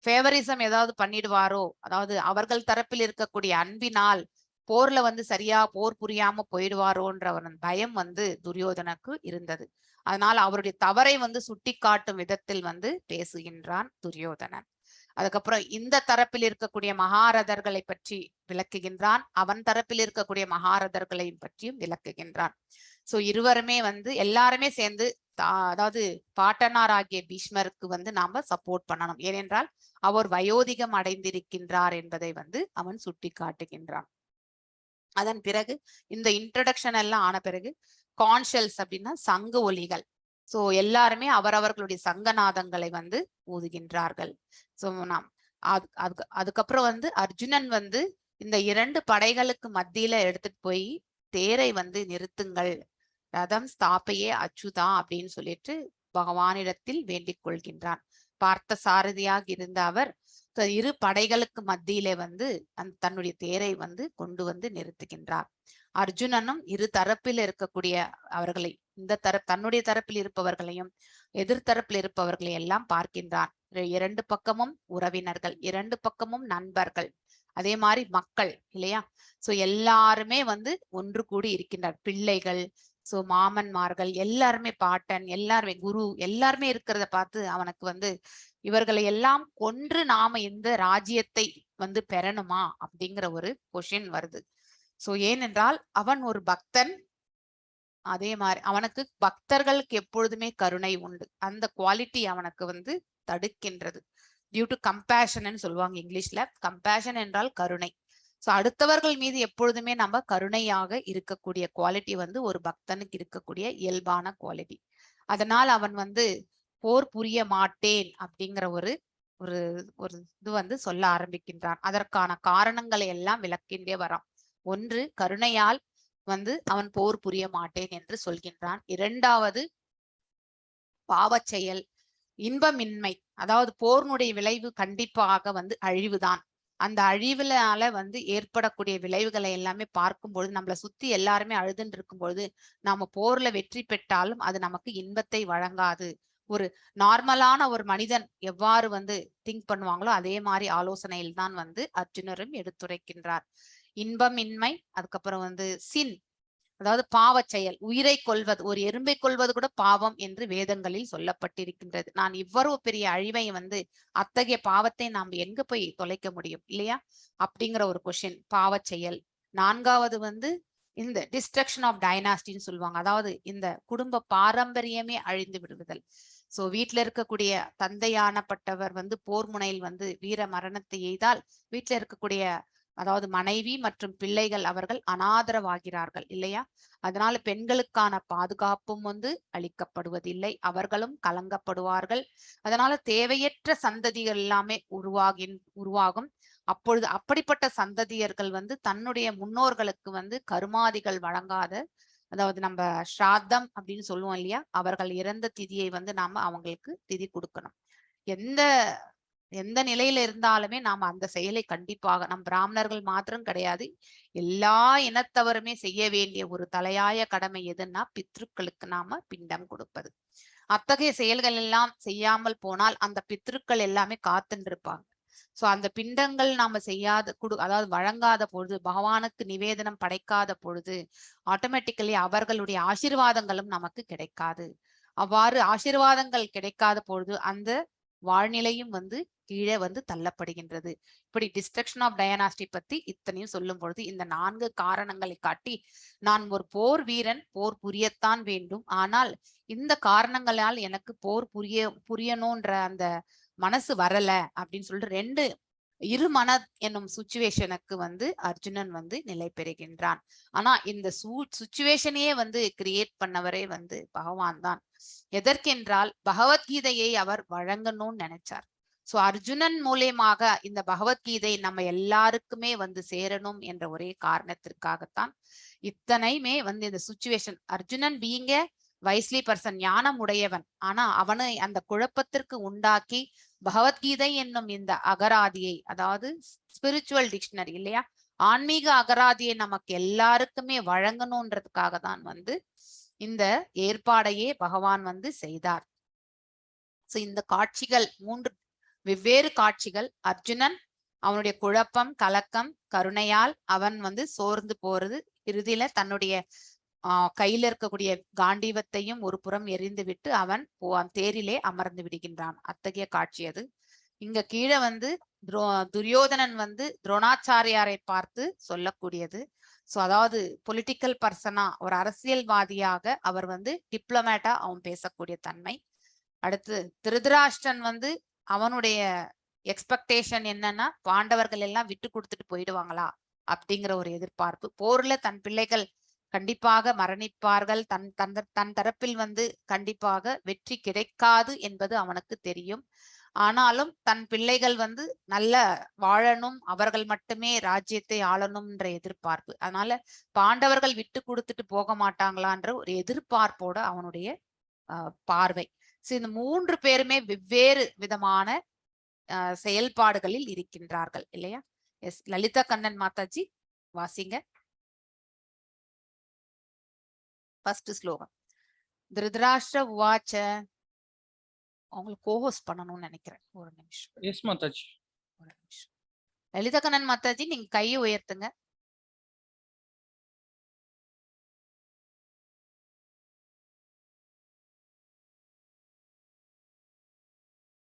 ஃபேவரிசம் ஏதாவது பண்ணிடுவாரோ, அதாவது அவர்கள் தரப்பில் இருக்கக்கூடிய அன்பினால் போர்ல வந்து சரியா போர் புரியாம போயிடுவாரோன்ற பயம் வந்து துரியோதனுக்கு இருந்தது. அதனால அவருடைய தவறை வந்து சுட்டி காட்டும் விதத்தில் வந்து பேசுகின்றான் துரியோதனன். அதுக்கப்புறம் இந்த தரப்பில் இருக்கக்கூடிய மகாரதர்களை பற்றி விளக்குகின்றான், அவன் தரப்பில் இருக்கக்கூடிய மகாரதர்களை பற்றியும் விளக்குகின்றான். சோ இருவருமே வந்து எல்லாருமே சேர்ந்து அதாவது பாட்டனாராகிய பீஷ்மருக்கு வந்து நாம சப்போர்ட் பண்ணணும். ஏனென்றால் அவர் வயோதிகம் அடைந்திருக்கின்றார் என்பதை வந்து அவன் சுட்டி காட்டுகின்றான். அதன் பிறகு இந்த இன்ட்ரடக்ஷன் எல்லாம் ஆன பிறகு கான்ஷல்ஸ் அப்படின்னா சங்க ஒலிகள். சோ எல்லாருமே அவரவர்களுடைய சங்கநாதங்களை வந்து ஊதுகின்றார்கள். சோ நாம் அதுக்கப்புறம் வந்து அர்ஜுனன் வந்து இந்த 2 படைகளுக்கு மத்தியில எடுத்துட்டு போய் தேரை வந்து நிறுத்துங்கள், ரதம் ஸ்தாபையே அச்சுதா அப்படின்னு சொல்லிட்டு பகவானிடத்தில் வேண்டிக் கொள்கின்றான். பார்த்த சாரதியாக இருந்த அவர் இரு படைகளுக்கு மத்தியிலே வந்து தன்னுடைய தேரை வந்து கொண்டு வந்து நிறுத்துகின்றார். அர்ஜுனனும் இரு தரப்பில் இருக்கக்கூடிய அவர்களை, இந்த தன்னுடைய தரப்பில் இருப்பவர்களையும் எதிர்த்தரப்பில் இருப்பவர்களை எல்லாம் பார்க்கின்றான். 2 பக்கமும் உறவினர்கள், 2 பக்கமும் நண்பர்கள், அதே மாதிரி மக்கள் இல்லையா. சோ எல்லாருமே வந்து ஒன்று கூடி இருக்கின்றார். பிள்ளைகள், சோ மாமன்மார்கள் எல்லாருமே, பாட்டன் எல்லாருமே, குரு எல்லாருமே இருக்கிறத பார்த்து அவனுக்கு வந்து இவர்களை எல்லாம் கொன்று நாம இந்த ராஜ்யத்தை வந்து பெறணுமா அப்படிங்கிற ஒரு கொஷின் வருது. சோ ஏனென்றால் அவன் ஒரு பக்தன். அதே மாதிரி அவனுக்கு பக்தர்களுக்கு எப்பொழுதுமே கருணை உண்டு. அந்த குவாலிட்டி அவனுக்கு வந்து தடுக்கின்றது. டியூ டு கம்பேஷன் சொல்லுவாங்க இங்கிலீஷ்ல. கம்பேஷன் என்றால் கருணை. சோ அடுத்தவர்கள் மீது எப்பொழுதுமே நம்ம கருணையாக இருக்கக்கூடிய குவாலிட்டி வந்து ஒரு பக்தனுக்கு இருக்கக்கூடிய இயல்பான குவாலிட்டி. அதனால் அவன் வந்து போர் புரிய மாட்டேன் அப்படிங்கிற ஒரு ஒரு ஒரு இது வந்து சொல்ல ஆரம்பிக்கின்றான். அதற்கான காரணங்களை எல்லாம் விளக்கின்றே வரான். ஒன்று, கருணையால் வந்து அவன் போர் புரிய மாட்டேன் என்று சொல்கின்றான். 2வது, பாவச் செயல், இன்பமின்மை. அதாவது போர்னுடைய விளைவு கண்டிப்பாக வந்து அழிவுதான். அந்த அழிவுனால வந்து ஏற்படக்கூடிய விளைவுகளை எல்லாமே பார்க்கும் பொழுது, நம்மளை சுத்தி எல்லாருமே அழுதுன்னு இருக்கும் பொழுது நாம போர்ல வெற்றி பெற்றாலும் அது நமக்கு இன்பத்தை வழங்காது. ஒரு நார்மலான ஒரு மனிதன் எவ்வாறு வந்து திங்க் பண்ணுவாங்களோ அதே மாதிரி ஆலோசனையில் தான் வந்து அர்ஜுனரும் எடுத்துரைக்கின்றார். இன்பமின்மை, அதுக்கப்புறம் வந்து சின், அதாவது பாவச் செயல், உயிரை கொல்வது, ஒரு எறும்பை கொல்வது கூட பாவம் என்று வேதங்களில் சொல்லப்பட்டிருக்கின்றது. நான் இவ்வளவு பெரிய அழிவை வந்து அத்தகைய பாவத்தை நாம் எங்க போய் தொலைக்க முடியும் இல்லையா அப்படிங்கிற ஒரு கொஸ்டின், பாவச் செயல். 4வது வந்து இந்த டிஸ்ட்ரக்ஷன் ஆஃப் டைனாஸ்டின்னு சொல்லுவாங்க. அதாவது இந்த குடும்ப பாரம்பரியமே அழிந்து விடுவதல். சோ வீட்டுல இருக்கக்கூடிய தந்தையானப்பட்டவர் வந்து போர் முனையில் வந்து வீர மரணத்தை எய்தால் வீட்டுல இருக்கக்கூடிய, அதாவது மனைவி மற்றும் பிள்ளைகள், அவர்கள் அனாதரவாகிறார்கள் இல்லையா. அதனால பெண்களுக்கான பாதுகாப்பும் வந்து அளிக்கப்படுவதில்லை, அவர்களும் கலங்கப்படுவார்கள். அதனால தேவையற்ற சந்ததிகள் எல்லாமே உருவாகும். அப்பொழுது அப்படிப்பட்ட சந்ததியர்கள் வந்து தன்னுடைய முன்னோர்களுக்கு வந்து கருமாதிகள் வழங்காத, அதாவது நம்ம ஸ்ராத்தம் அப்படின்னு சொல்லுவோம் இல்லையா, அவர்கள் இறந்த திதியை வந்து நாம அவங்களுக்கு திதி கொடுக்கணும். எந்த எந்த நிலையில இருந்தாலுமே நாம அந்த செயலை கண்டிப்பாக, நம் பிராமணர்கள் மாத்திரம் கிடையாது, எல்லா இனத்தவருமே செய்ய வேண்டிய ஒரு தலையாய கடமை எதுன்னா பித்ருக்களுக்கு நாம பிண்டம் கொடுப்பது. அத்தகைய செயல்கள் எல்லாம் செய்யாமல் போனால் அந்த பித்ருக்கள் எல்லாமே காத்துட்டு இருப்பாங்க. சோ அந்த பிண்டங்கள் நாம செய்யாத அதாவது வழங்காத பொழுது, பகவானுக்கு நிவேதனம் படைக்காத பொழுது ஆட்டோமேட்டிக்கலி அவர்களுடைய ஆசீர்வாதங்களும் நமக்கு கிடைக்காது. அவ்வாறு ஆசீர்வாதங்கள் கிடைக்காத பொழுது அந்த வாழ்நிலையும் வந்து கீழே வந்து தள்ளப்படுகின்றது. இப்படி டிஸ்ட்ரக்ஷன் ஆஃப் டைனாஸ்டி பத்தி இத்தனையும் சொல்லும் பொழுது இந்த 4 காரணங்களை காட்டி, நான் ஒரு போர் வீரன், போர் புரியத்தான் வேண்டும், ஆனால் இந்த காரணங்களால் எனக்கு போர் புரியணும்ன்ற அந்த மனசு வரல அப்படின்னு சொல்லிட்டு 2 இருமன என்னும் சுச்சுவேஷனுக்கு வந்து அர்ஜுனன் வந்து நிலை பெறுகின்றான். ஆனா இந்த சுச்சுவேஷனையே வந்து கிரியேட் பண்ணவரே வந்து பகவான் தான். எதற்கென்றால் பகவத்கீதையை அவர் வழங்கணும்னு நினைச்சார். சோ அர்ஜுனன் மூலியமாக இந்த பகவத்கீதை நம்ம எல்லாருக்குமே வந்து சேரணும் என்ற ஒரே காரணத்திற்காகத்தான் இத்தனையுமே வந்து இந்த சுச்சுவேஷன். அர்ஜுனன் பீங்க வைஸ்லி பர்சன், ஞானம் உடையவன், ஆனா அவனை அந்த குழப்பத்திற்கு உண்டாக்கி பகவத்கீதை என்னும் இந்த அகராதியை, அதாவது ஸ்பிரிச்சுவல் டிக்ஷனரி இல்லையா, ஆன்மீக அகராதியை நமக்கு எல்லாருக்குமே வழங்கணும்ன்றதுக்காக தான் வந்து இந்த ஏற்பாடையே பகவான் வந்து செய்தார். சோ இந்த காட்சிகள் 3 வெவ்வேறு காட்சிகள். அர்ஜுனன் அவனுடைய குழப்பம், கலக்கம், கருணையால் அவன் வந்து சோர்ந்து போறது, இறுதியில தன்னுடைய கையில இருக்கக்கூடிய காண்டீவத்தையும் ஒரு புறம் எரிந்து விட்டு அவன் தேரிலே அமர்ந்து விடுகின்றான். அத்தகைய காட்சி அது. இங்க கீழே வந்து துரியோதனன் வந்து துரோணாச்சாரியாரை பார்த்து சொல்லக்கூடியது. சோ அதாவது பொலிட்டிக்கல் பர்சனா, ஒரு அரசியல்வாதியாக அவர் வந்து டிப்ளமேட்டா அவன் பேசக்கூடிய தன்மை. அடுத்து திருதராஷ்டிரன் வந்து அவனுடைய எக்ஸ்பெக்டேஷன் என்னன்னா, பாண்டவர்கள் எல்லாம் விட்டு கொடுத்துட்டு போயிடுவாங்களா அப்படிங்கிற ஒரு எதிர்பார்ப்பு. போர்ல தன் பிள்ளைகள் கண்டிப்பாக மரணிப்பார்கள், தன் தரப்பில் வந்து கண்டிப்பாக வெற்றி கிடைக்காது என்பது அவனுக்கு தெரியும். ஆனாலும் தன் பிள்ளைகள் வந்து நல்ல வாழணும், அவர்கள் மட்டுமே ராஜ்யத்தை ஆளணும்ன்ற எதிர்பார்ப்பு. அதனால பாண்டவர்கள் விட்டு கொடுத்துட்டு போக மாட்டாங்களான்ற ஒரு எதிர்பார்ப்போட அவனுடைய பார்வை. இந்த 3 பேருமே வெவ்வேறு விதமான செயல்பாடுகளில் இருக்கின்றார்கள் இல்லையா? எஸ், லலிதா கண்ணன் மாதாஜி வாசிங்க ஃபர்ஸ்ட் ஸ்லோகம். திருதராஷ்டிர உவாச்ச. அவங்களுக்கு கோஹோஸ்ட் பண்ணணும்னு நினைக்கிறேன். ஒரு நிமிஷம். எஸ் மாதாஜி. ஒரு நிமிஷம். லலிதா கண்ணன் மாதாஜி, நீங்க கையை உயர்த்துங்க.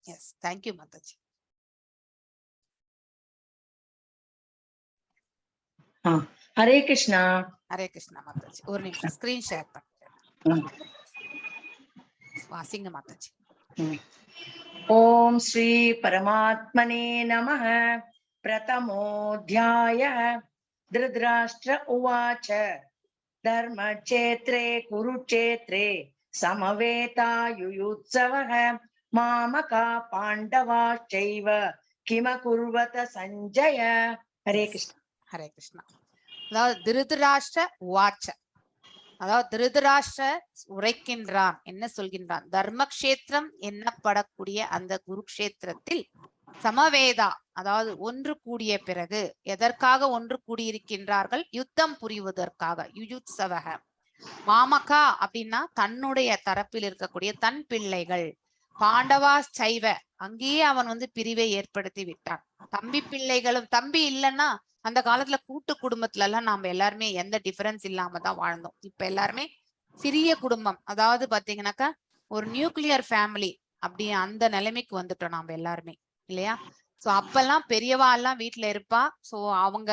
Yes, thank you Mataji. ஹரே கிருஷ்ணா. ஹரே கிருஷ்ணா மாதாஜி. ஒரு நிமிஷம் ஸ்கிரீன் ஷேர் பண்ணுறேன். வாசிங்க மாதாஜி. ஓம் ஸ்ரீ பரமாத்மனே நமः. பிரதமோऽध्यायः. திருதராஷ்டிர உவாச்ச. தர்மக்ஷேத்ரே குருக்ஷேத்ரே சமவேதாயுயுத்சவः மாமகா பாண்டவாச்சைவ கிமகுர்வத சஞ்சய. ஹரே கிருஷ்ணா. ஹரே கிருஷ்ணா. அதாவது திருதராஷ்டிர உவாச்ச, அதாவது திருதராஷ்டிர உரைக்கின்றான். என்ன சொல்கின்றான்? தர்மக்ஷேத்திரம் என்னப்படக்கூடிய அந்த குருக்ஷேத்திரத்தில் சமவேதா, அதாவது ஒன்று கூடிய பிறகு, எதற்காக ஒன்று கூடியிருக்கின்றார்கள்? யுத்தம் புரிவதற்காக. யுயுத்சவக. மாமகா அப்படின்னா தன்னுடைய தரப்பில் இருக்கக்கூடிய தன் பிள்ளைகள். பாண்டவா சைவ, அங்கேயே அவன் வந்து பிரிவை ஏற்படுத்தி விட்டான். தம்பி பிள்ளைகளும், தம்பி இல்லைன்னா அந்த காலத்துல கூட்டு குடும்பத்துல எல்லாம் நாம எல்லாருமே எந்த டிஃபரன்ஸ் இல்லாம தான் வாழ்ந்தோம். இப்ப எல்லாருமே சிறிய குடும்பம், அதாவது பாத்தீங்கன்னாக்கா ஒரு நியூக்ளியர் ஃபேமிலி அப்படி அந்த நிலைமைக்கு வந்துட்டோம் நாம எல்லாருமே இல்லையா? சோ அப்பெல்லாம் பெரியவா எல்லாம் வீட்டுல இருப்பா. சோ அவங்க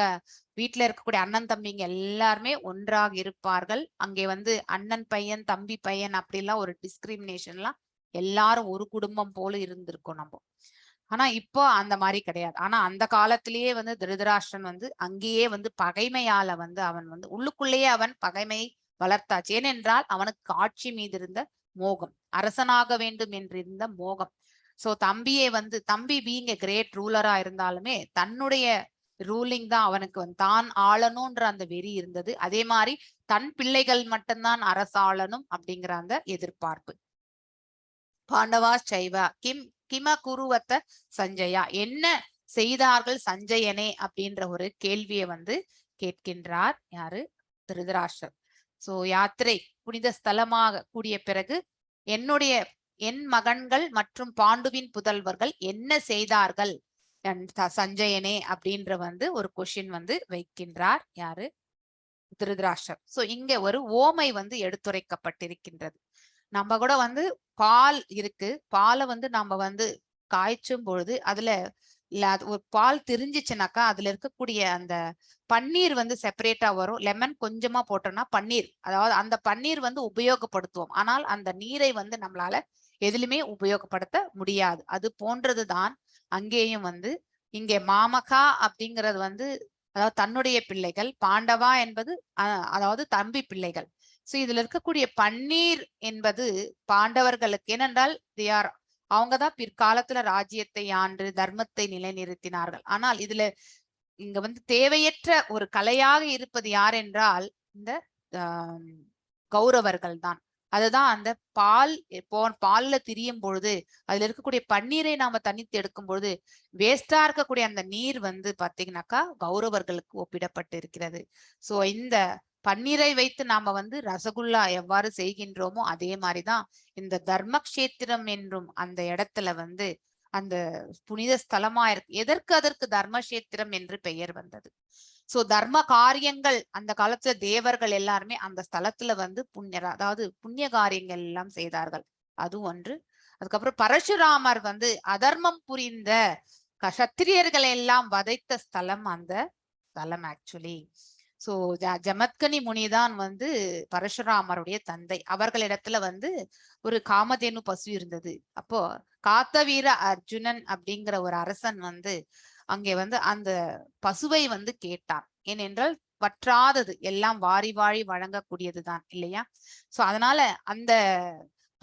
வீட்டுல இருக்கக்கூடிய அண்ணன் தம்பிங்க எல்லாருமே ஒன்றாக இருப்பார்கள். அங்கே வந்து அண்ணன் பையன் தம்பி பையன் அப்படிலாம் ஒரு டிஸ்கிரிமினேஷன்லாம், எல்லாரும் ஒரு குடும்பம் போல இருந்திருக்கோம் நம்ம. ஆனா இப்போ அந்த மாதிரி கிடையாது. ஆனா அந்த காலத்திலேயே வந்து திருதராஷ்டிரன் வந்து அங்கேயே வந்து பகைமையால வந்து அவன் வந்து உள்ளுக்குள்ளேயே அவன் பகைமையை வளர்த்தாச்சு. ஏனென்றால் அவனுக்கு ஆட்சி மீது இருந்த மோகம், அரசனாக வேண்டும் என்றிருந்த மோகம். சோ தம்பியே வந்து, தம்பி பீயிங் எ கிரேட் ரூலரா இருந்தாலுமே தன்னுடைய ரூலிங் தான் அவனுக்கு வந்து தான் ஆளணும்ன்ற அந்த வெறி இருந்தது. அதே மாதிரி தன் பிள்ளைகள் மட்டும்தான் அரசாளனும் அப்படிங்கிற அந்த எதிர்பார்ப்பு. பாண்டவா சைவா கிம குருவத்த சஞ்சயா, என்ன செய்தார்கள் சஞ்சயனே அப்படின்ற ஒரு கேள்வியை வந்து கேட்கின்றார். யாரு? திருதராஷ்டிரர். சோ யாத்திரை புனித ஸ்தலமாக கூடிய பிறகு என் மகன்கள் மற்றும் பாண்டுவின் புதல்வர்கள் என்ன செய்தார்கள் சஞ்சயனே அப்படின்ற வந்து ஒரு கொஸ்டின் வந்து வைக்கின்றார். யாரு? திருதராஷ்டிரர். சோ இங்க ஒரு ஓமை வந்து எடுத்துரைக்கப்பட்டிருக்கின்றது. நம்ம கூட வந்து பால் இருக்கு, பாலை வந்து நம்ம வந்து காய்ச்சும் பொழுது அதுல ஒரு பால் திரிஞ்சிச்சுனாக்கா அதுல இருக்கக்கூடிய அந்த பன்னீர் வந்து செப்பரேட்டா வரும். லெமன் கொஞ்சமா போட்டோம்னா பன்னீர், அதாவது அந்த பன்னீர் வந்து உபயோகப்படுத்துவோம். ஆனால் அந்த நீரை வந்து நம்மளால எதுலுமே உபயோகப்படுத்த முடியாது. அது போன்றதுதான் அங்கேயும் வந்து இங்கே மாமகா அப்படிங்கிறது வந்து அதாவது தன்னுடைய பிள்ளைகள், பாண்டவா என்பது அதாவது தம்பி பிள்ளைகள். சோ இதுல இருக்கக்கூடிய பன்னீர் என்பது பாண்டவர்களுக்கு, ஏனென்றால் அவங்கதான் பிற்காலத்துல ராஜ்யத்தை ஆண்டு தர்மத்தை நிலைநிறுத்தினார்கள். ஆனால் இதுல இங்க வந்து தேவையற்ற ஒரு கலையாக இருப்பது யார் என்றால் இந்த கௌரவர்கள் தான். அதுதான் அந்த பால்ல திரியும் பொழுது அதுல இருக்கக்கூடிய பன்னீரை நாம தனித்து எடுக்கும் பொழுது வேஸ்டா இருக்கக்கூடிய அந்த நீர் வந்து பாத்தீங்கன்னாக்கா கௌரவர்களுக்கு ஒப்பிடப்பட்டு இருக்கிறது. சோ இந்த பன்னீரை வைத்து நாம வந்து ரசகுல்லா எவ்வாறு செய்கின்றோமோ அதே மாதிரிதான் இந்த தர்மக்ஷேத்திரம் என்றும் அந்த இடத்துல வந்து அந்த புனித ஸ்தலமா இருக்கு. அதற்கு தர்மக்ஷேத்திரம் என்று பெயர் வந்தது. சோ தர்ம காரியங்கள் அந்த காலத்துல தேவர்கள் எல்லாருமே அந்த ஸ்தலத்துல வந்து அதாவது புண்ணிய காரியங்கள் எல்லாம் செய்தார்கள். அது ஒன்று. அதுக்கப்புறம் பரசுராமர் வந்து அதர்மம் புரிந்த கஷத்திரியர்களை எல்லாம் வதைத்த ஸ்தலம் அந்த ஸ்தலம் ஆக்சுவலி. சோ ஜமத்கனி முனிதான் வந்து பரசுராமருடைய தந்தை. அவர்களிடத்துல வந்து ஒரு காமதேனு பசு இருந்தது. அப்போ காத்தவீர அர்ஜுனன் அப்படிங்கிற ஒரு அரசன் வந்து அங்கே வந்து அந்த பசுவை வந்து கேட்டான். ஏனென்றால் வற்றாதது, எல்லாம் வாரி வாரி வழங்கக்கூடியதுதான் இல்லையா? சோ அதனால அந்த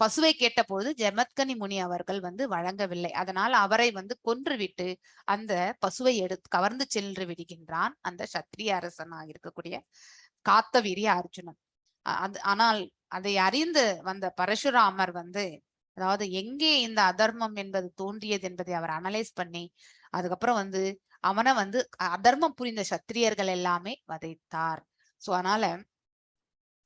பசுவை கேட்டபொழுது ஜமத்கனி முனி அவர்கள் வந்து வழங்கவில்லை. அதனால் அவரை வந்து கொன்றுவிட்டு அந்த பசுவை கவர்ந்து சென்று விடுகின்றான் அந்த சத்திரிய அரசனாக இருக்கக்கூடிய காத்தவீரிய அர்ஜுனன். ஆனால் அதை அறிந்து வந்த பரசுராமர் வந்து, அதாவது எங்கே இந்த அதர்மம் என்பது தோன்றியது என்பதை அவர் அனலைஸ் பண்ணி அதுக்கப்புறம் வந்து அவனை வந்து அதர்மம் புரிந்த சத்திரியர்கள் எல்லாமே வதைத்தார். சோ அதனால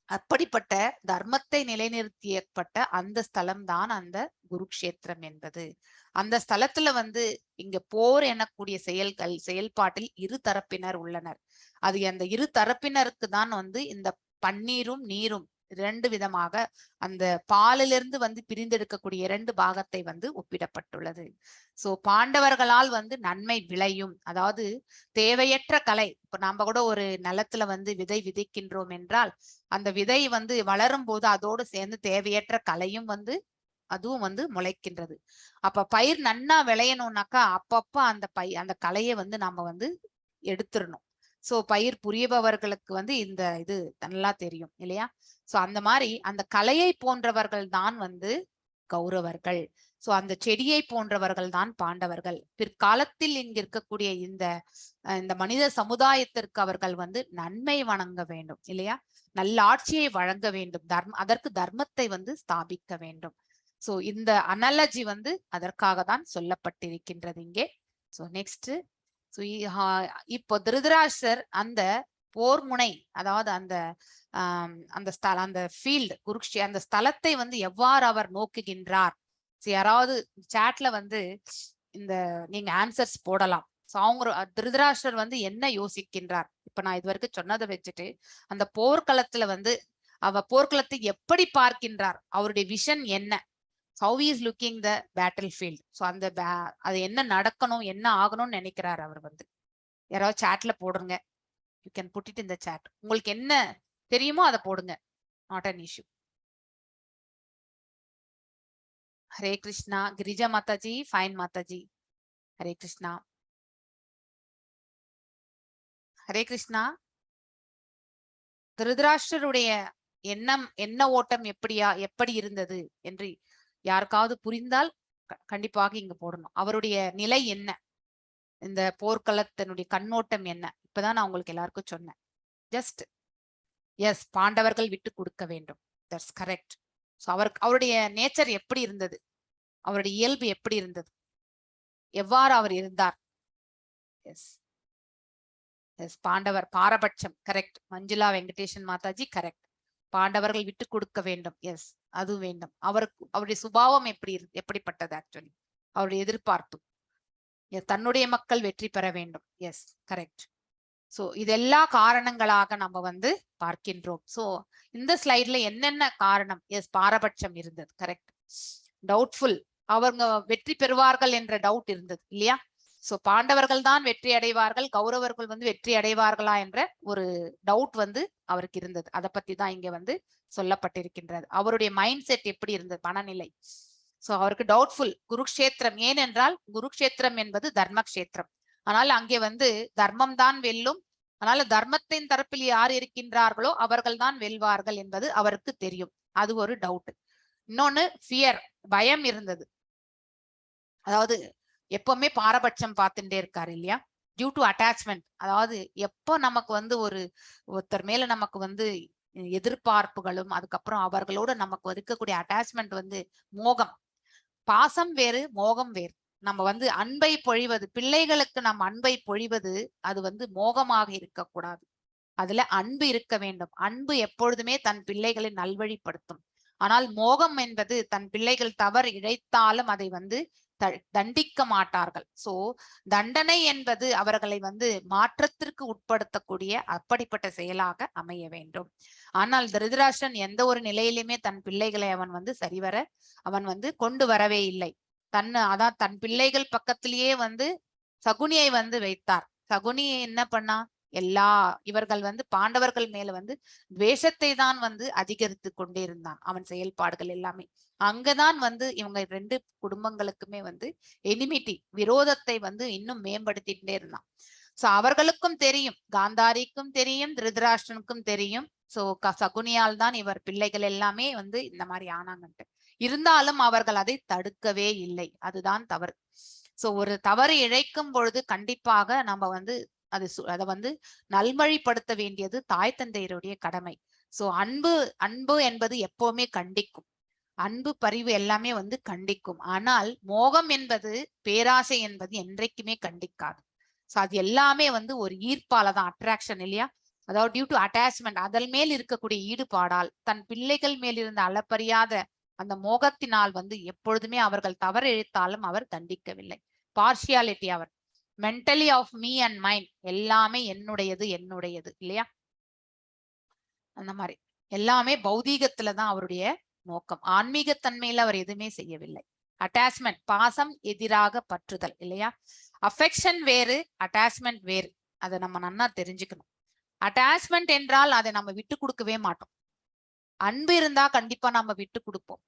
அப்படிப்பட்ட தர்மத்தை நிலைநிறுத்தியப்பட்ட அந்த ஸ்தலம் தான் அந்த குருக்ஷேத்திரம் என்பது. அந்த ஸ்தலத்துல வந்து இங்க போர் எனக்கூடிய செயல்பாட்டில் இரு தரப்பினர் உள்ளனர். அது அந்த இரு தரப்பினருக்கு தான் வந்து இந்த பன்னீரும் நீரும் இரண்டு விதமாக அந்த பாலிலிருந்து வந்து பிரிந்தெடுக்கக்கூடிய இரண்டு பாகத்தை வந்து ஒப்பிடப்பட்டுள்ளது. சோ பாண்டவர்களால் வந்து நன்மை விளையும், அதாவது தேவையற்ற கலை. இப்ப நாம கூட ஒரு நிலத்துல வந்து விதை விதைக்கின்றோம் என்றால் அந்த விதை வந்து வளரும் போது அதோடு சேர்ந்து தேவையற்ற கலையும் வந்து அதுவும் வந்து முளைக்கின்றது. அப்ப பயிர் நன்னா விளையணும்னாக்கா அப்பப்ப அந்த கலையை வந்து நாம வந்து எடுத்துடணும். சோ பயிர் புரியபவர்களுக்கு வந்து இந்த இது நல்லா தெரியும் இல்லையா? சோ அந்த மாதிரி அந்த கலையை போன்றவர்கள் தான் வந்து கௌரவர்கள். சோ அந்த செடியை போன்றவர்கள் தான் பாண்டவர்கள். பிற்காலத்தில் இங்க இருக்கக்கூடிய இந்த மனித சமுதாயத்திற்கு அவர்கள் வந்து நன்மை வணங்க வேண்டும் இல்லையா? நல்லாட்சியை வழங்க வேண்டும், அதற்கு தர்மத்தை வந்து ஸ்தாபிக்க வேண்டும். சோ இந்த அனாலஜி வந்து அதற்காக தான் சொல்லப்பட்டிருக்கின்றது இங்கே. சோ நெக்ஸ்ட், இப்போ திருதராஷ்டிரர் அந்த போர் முனை, அதாவது அந்த ஃபீல்டு அந்த ஸ்தலத்தை வந்து எவ்வாறு அவர் நோக்குகின்றார். யாராவது சாட்ல வந்து நீங்க ஆன்சர்ஸ் போடலாம். அவங்க திருதராஷ்டிரர் வந்து என்ன யோசிக்கின்றார்? இப்ப நான் இது வரைக்கும் சொன்னதை வச்சுட்டு அந்த போர்க்களத்துல வந்து போர்க்களத்தை எப்படி பார்க்கின்றார், அவருடைய விஷன் என்ன, how he is looking the battlefield. So அது என்ன நடக்கணும், என்ன ஆகணும்னு நினைக்கிறார் அவர் வந்து. யாராவது சாட்ல போடுங்க. You can put it in the chat. உங்களுக்கு என்ன தெரியுமோ அதை போடுங்க. Not an issue. Hare Krishna. Girija Mataji, fine Mataji. Hare Krishna. Hare Krishna. திருதராஷ்டிரருடைய என்ன ஓட்டம் எப்படி இருந்தது என்று யாருக்காவது புரிந்தால் கண்டிப்பாக இங்க போடணும். அவருடைய நிலை என்ன, இந்த போர்க்களத்தினுடைய கண்ணோட்டம் என்ன? இப்பதான் நான் உங்களுக்கு எல்லாருக்கும் சொன்னேன். ஜஸ்ட் எஸ், பாண்டவர்கள் விட்டு கொடுக்க வேண்டும். That's correct. ஸோ அவருடைய நேச்சர் எப்படி இருந்தது, அவருடைய இயல்பு எப்படி இருந்தது, எவ்வாறு அவர் இருந்தார்? எஸ் எஸ், பாண்டவர் பாரபட்சம். கரெக்ட். மஞ்சுளா வெங்கடேஷன் மாதாஜி கரெக்ட். பாண்டவர்கள் விட்டு கொடுக்க வேண்டும். எஸ், அது வேண்டும். அவருடைய சுபாவம் எப்படிப்பட்டது? ஆக்சுவலி அவருடைய எதிர்பார்ப்பு தன்னுடைய மக்கள் வெற்றி பெற வேண்டும். S, correct. சோ இதெல்லா காரணங்களாக நம்ம வந்து பார்க்கின்றோம். சோ இந்த ஸ்லைட்ல என்னென்ன காரணம்? எஸ், பாரபட்சம் இருந்தது. கரெக்ட். டவுட்ஃபுல், அவங்க வெற்றி பெறுவார்கள் என்ற டவுட் இருந்தது இல்லையா? சோ பாண்டவர்கள் தான் வெற்றி அடைவார்கள், கௌரவர்கள் வந்து வெற்றி அடைவார்களா என்ற ஒரு டவுட் வந்து அவருக்கு இருந்தது. அதை பத்தி தான் இங்க வந்து சொல்லப்பட்டிருக்கின்றது. அவருடைய மைண்ட் செட் எப்படி இருந்தது, மனநிலை. சோ அவருக்கு டவுட்ஃபுல். குருக்ஷேத்திரம், ஏனென்றால் குருக்ஷேத்திரம் என்பது தர்மக்ஷேத்திரம். ஆனால் அங்கே வந்து தர்மம் தான் வெல்லும். அதனால தர்மத்தின் தரப்பில் யார் இருக்கின்றார்களோ அவர்கள் தான் வெல்வார்கள் என்பது அவருக்கு தெரியும். அது ஒரு டவுட். இன்னொன்னு ஃபியர், பயம் இருந்தது. அதாவது எப்பவுமே பாரபட்சம் பார்த்துட்டே இருக்காரு இல்லையா? Due to attachment. அதாவது எப்போ நமக்கு வந்து ஒருத்தர் மேல நமக்கு வந்து எதிர்பார்ப்புகளும் அதுக்கப்புறம் அவர்களோட நமக்கு இருக்கக்கூடிய அட்டாச்மெண்ட் வந்து மோகம். பாசம் வேறு, மோகம் வேறு. நம்ம வந்து அன்பை பொழிவது, பிள்ளைகளுக்கு நம்ம அன்பை பொழிவது அது வந்து மோகமாக இருக்கக்கூடாது. அதுல அன்பு இருக்க வேண்டும். அன்பு எப்பொழுதுமே தன் பிள்ளைகளை நல்வழிப்படுத்தும். ஆனால் மோகம் என்பது தன் பிள்ளைகள் தவறு இழைத்தாலும் அதை வந்து தண்டிக்க மாட்டார்கள். சோ தண்டனை என்பது அவர்களை வந்து மாற்றத்திற்கு உட்படுத்தக்கூடிய அப்படிப்பட்ட செயலாக அமைய வேண்டும். ஆனால் திருதராஷ்டிரன் எந்த ஒரு நிலையிலுமே தன் பிள்ளைகளை அவன் வந்து சரிவர அவன் வந்து கொண்டு வரவே இல்லை. அதான் தன் பிள்ளைகள் பக்கத்திலேயே வந்து சகுனியை வந்து வைத்தார். சகுனி என்ன பண்ணா, இவர்கள் வந்து பாண்டவர்கள் மேல வந்து துவேஷத்தை தான் வந்து அதிகரித்து கொண்டே இருந்தான் அவன் செயல்பாடுகள் எல்லாமே. அங்கதான் வந்து இவங்க 2 குடும்பங்களுக்குமே வந்து எனிமிட்டி, விரோதத்தை வந்து இன்னும் மேம்படுத்திட்டே இருந்தான். சோ அவர்களுக்கும் தெரியும், காந்தாரிக்கும் தெரியும், திருதராஷ்டிரனுக்கும் தெரியும். சோ சகுனியால் தான் இவர் பிள்ளைகள் எல்லாமே வந்து இந்த மாதிரி ஆனாங்கன்ட்டு. இருந்தாலும் அவர்கள் அதை தடுக்கவே இல்லை. அதுதான் தவறு. சோ ஒரு தவறு இழைக்கும் பொழுது கண்டிப்பாக நம்ம வந்து அதை வந்து நல்வழிப்படுத்த வேண்டியது தாய் தந்தையருடைய கடமை. சோ அன்பு என்பது எப்பவுமே கண்டிக்கும். அன்பு பரிவு எல்லாமே வந்து கண்டிக்கும். ஆனால் மோகம் என்பது, பேராசை என்பது என்றைக்குமே கண்டிக்காது. சோ அது எல்லாமே வந்து ஒரு ஈர்ப்பால தான், அட்ராக்ஷன் இல்லையா? அதாவது டியூ டு அட்டாச்மெண்ட், அதன் மேல் இருக்கக்கூடிய ஈடுபாடால், தன் பிள்ளைகள் மேல் இருந்த அளப்பறியாத அந்த மோகத்தினால் வந்து எப்பொழுதுமே அவர்கள் தவறு இழைத்தாலும் அவர் தண்டிக்கவில்லை. Partiality, our mentality of me and mind, எல்லாமே என்னுடையது என்னுடையது இல்லையா? அந்த மாதிரி எல்லாமே பௌதீகத்துலதான் அவருடைய நோக்கம். ஆன்மீகத்தன்மையில அவர் எதுவுமே செய்யவில்லை. அட்டாச்மெண்ட், பாசம் எதிராக பற்றுதல் இல்லையா? அஃபெக்ஷன் வேறு, அட்டாச்மெண்ட் வேறு. அதை நம்ம நன்னா தெரிஞ்சுக்கணும். அட்டாச்மெண்ட் என்றால் அதை நம்ம விட்டு கொடுக்கவே மாட்டோம். அன்பு இருந்தா கண்டிப்பா நம்ம விட்டு கொடுப்போம்.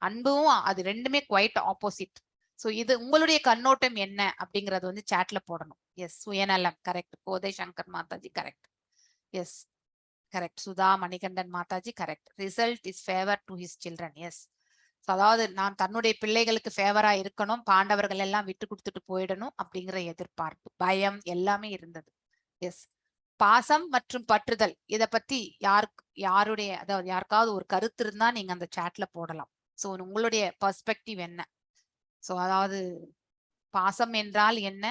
அன்பும் அது ரெண்டுமே குவைட் ஆப்போசிட். சோ இது உங்களுடைய கண்ணோட்டம் என்ன அப்படிங்கறது வந்து சாட்ல போடணும். எஸ், சுயநலம் correct. Kothai Shankar Mataji correct. Yes correct. Sudha Manikandan Mataji correct. Result is favour to his children. Yes, அதாவது நான் தன்னுடைய பிள்ளைகளுக்கு ஃபேவரா இருக்கணும், பாண்டவர்கள் எல்லாம் விட்டு கொடுத்துட்டு போயிடணும் அப்படிங்கிற எதிர்பார்ப்பு, பயம் எல்லாமே இருந்தது. எஸ், பாசம் மற்றும் பற்றுதல், இத பத்தி யாருடைய அதாவது யாருக்காவது ஒரு கருத்து இருந்தா நீங்க அந்த சாட்ல போடலாம். சோ உங்களுடைய பெர்ஸ்பெக்டிவ் என்ன? சோ அதாவது பாசம் என்றால் என்ன,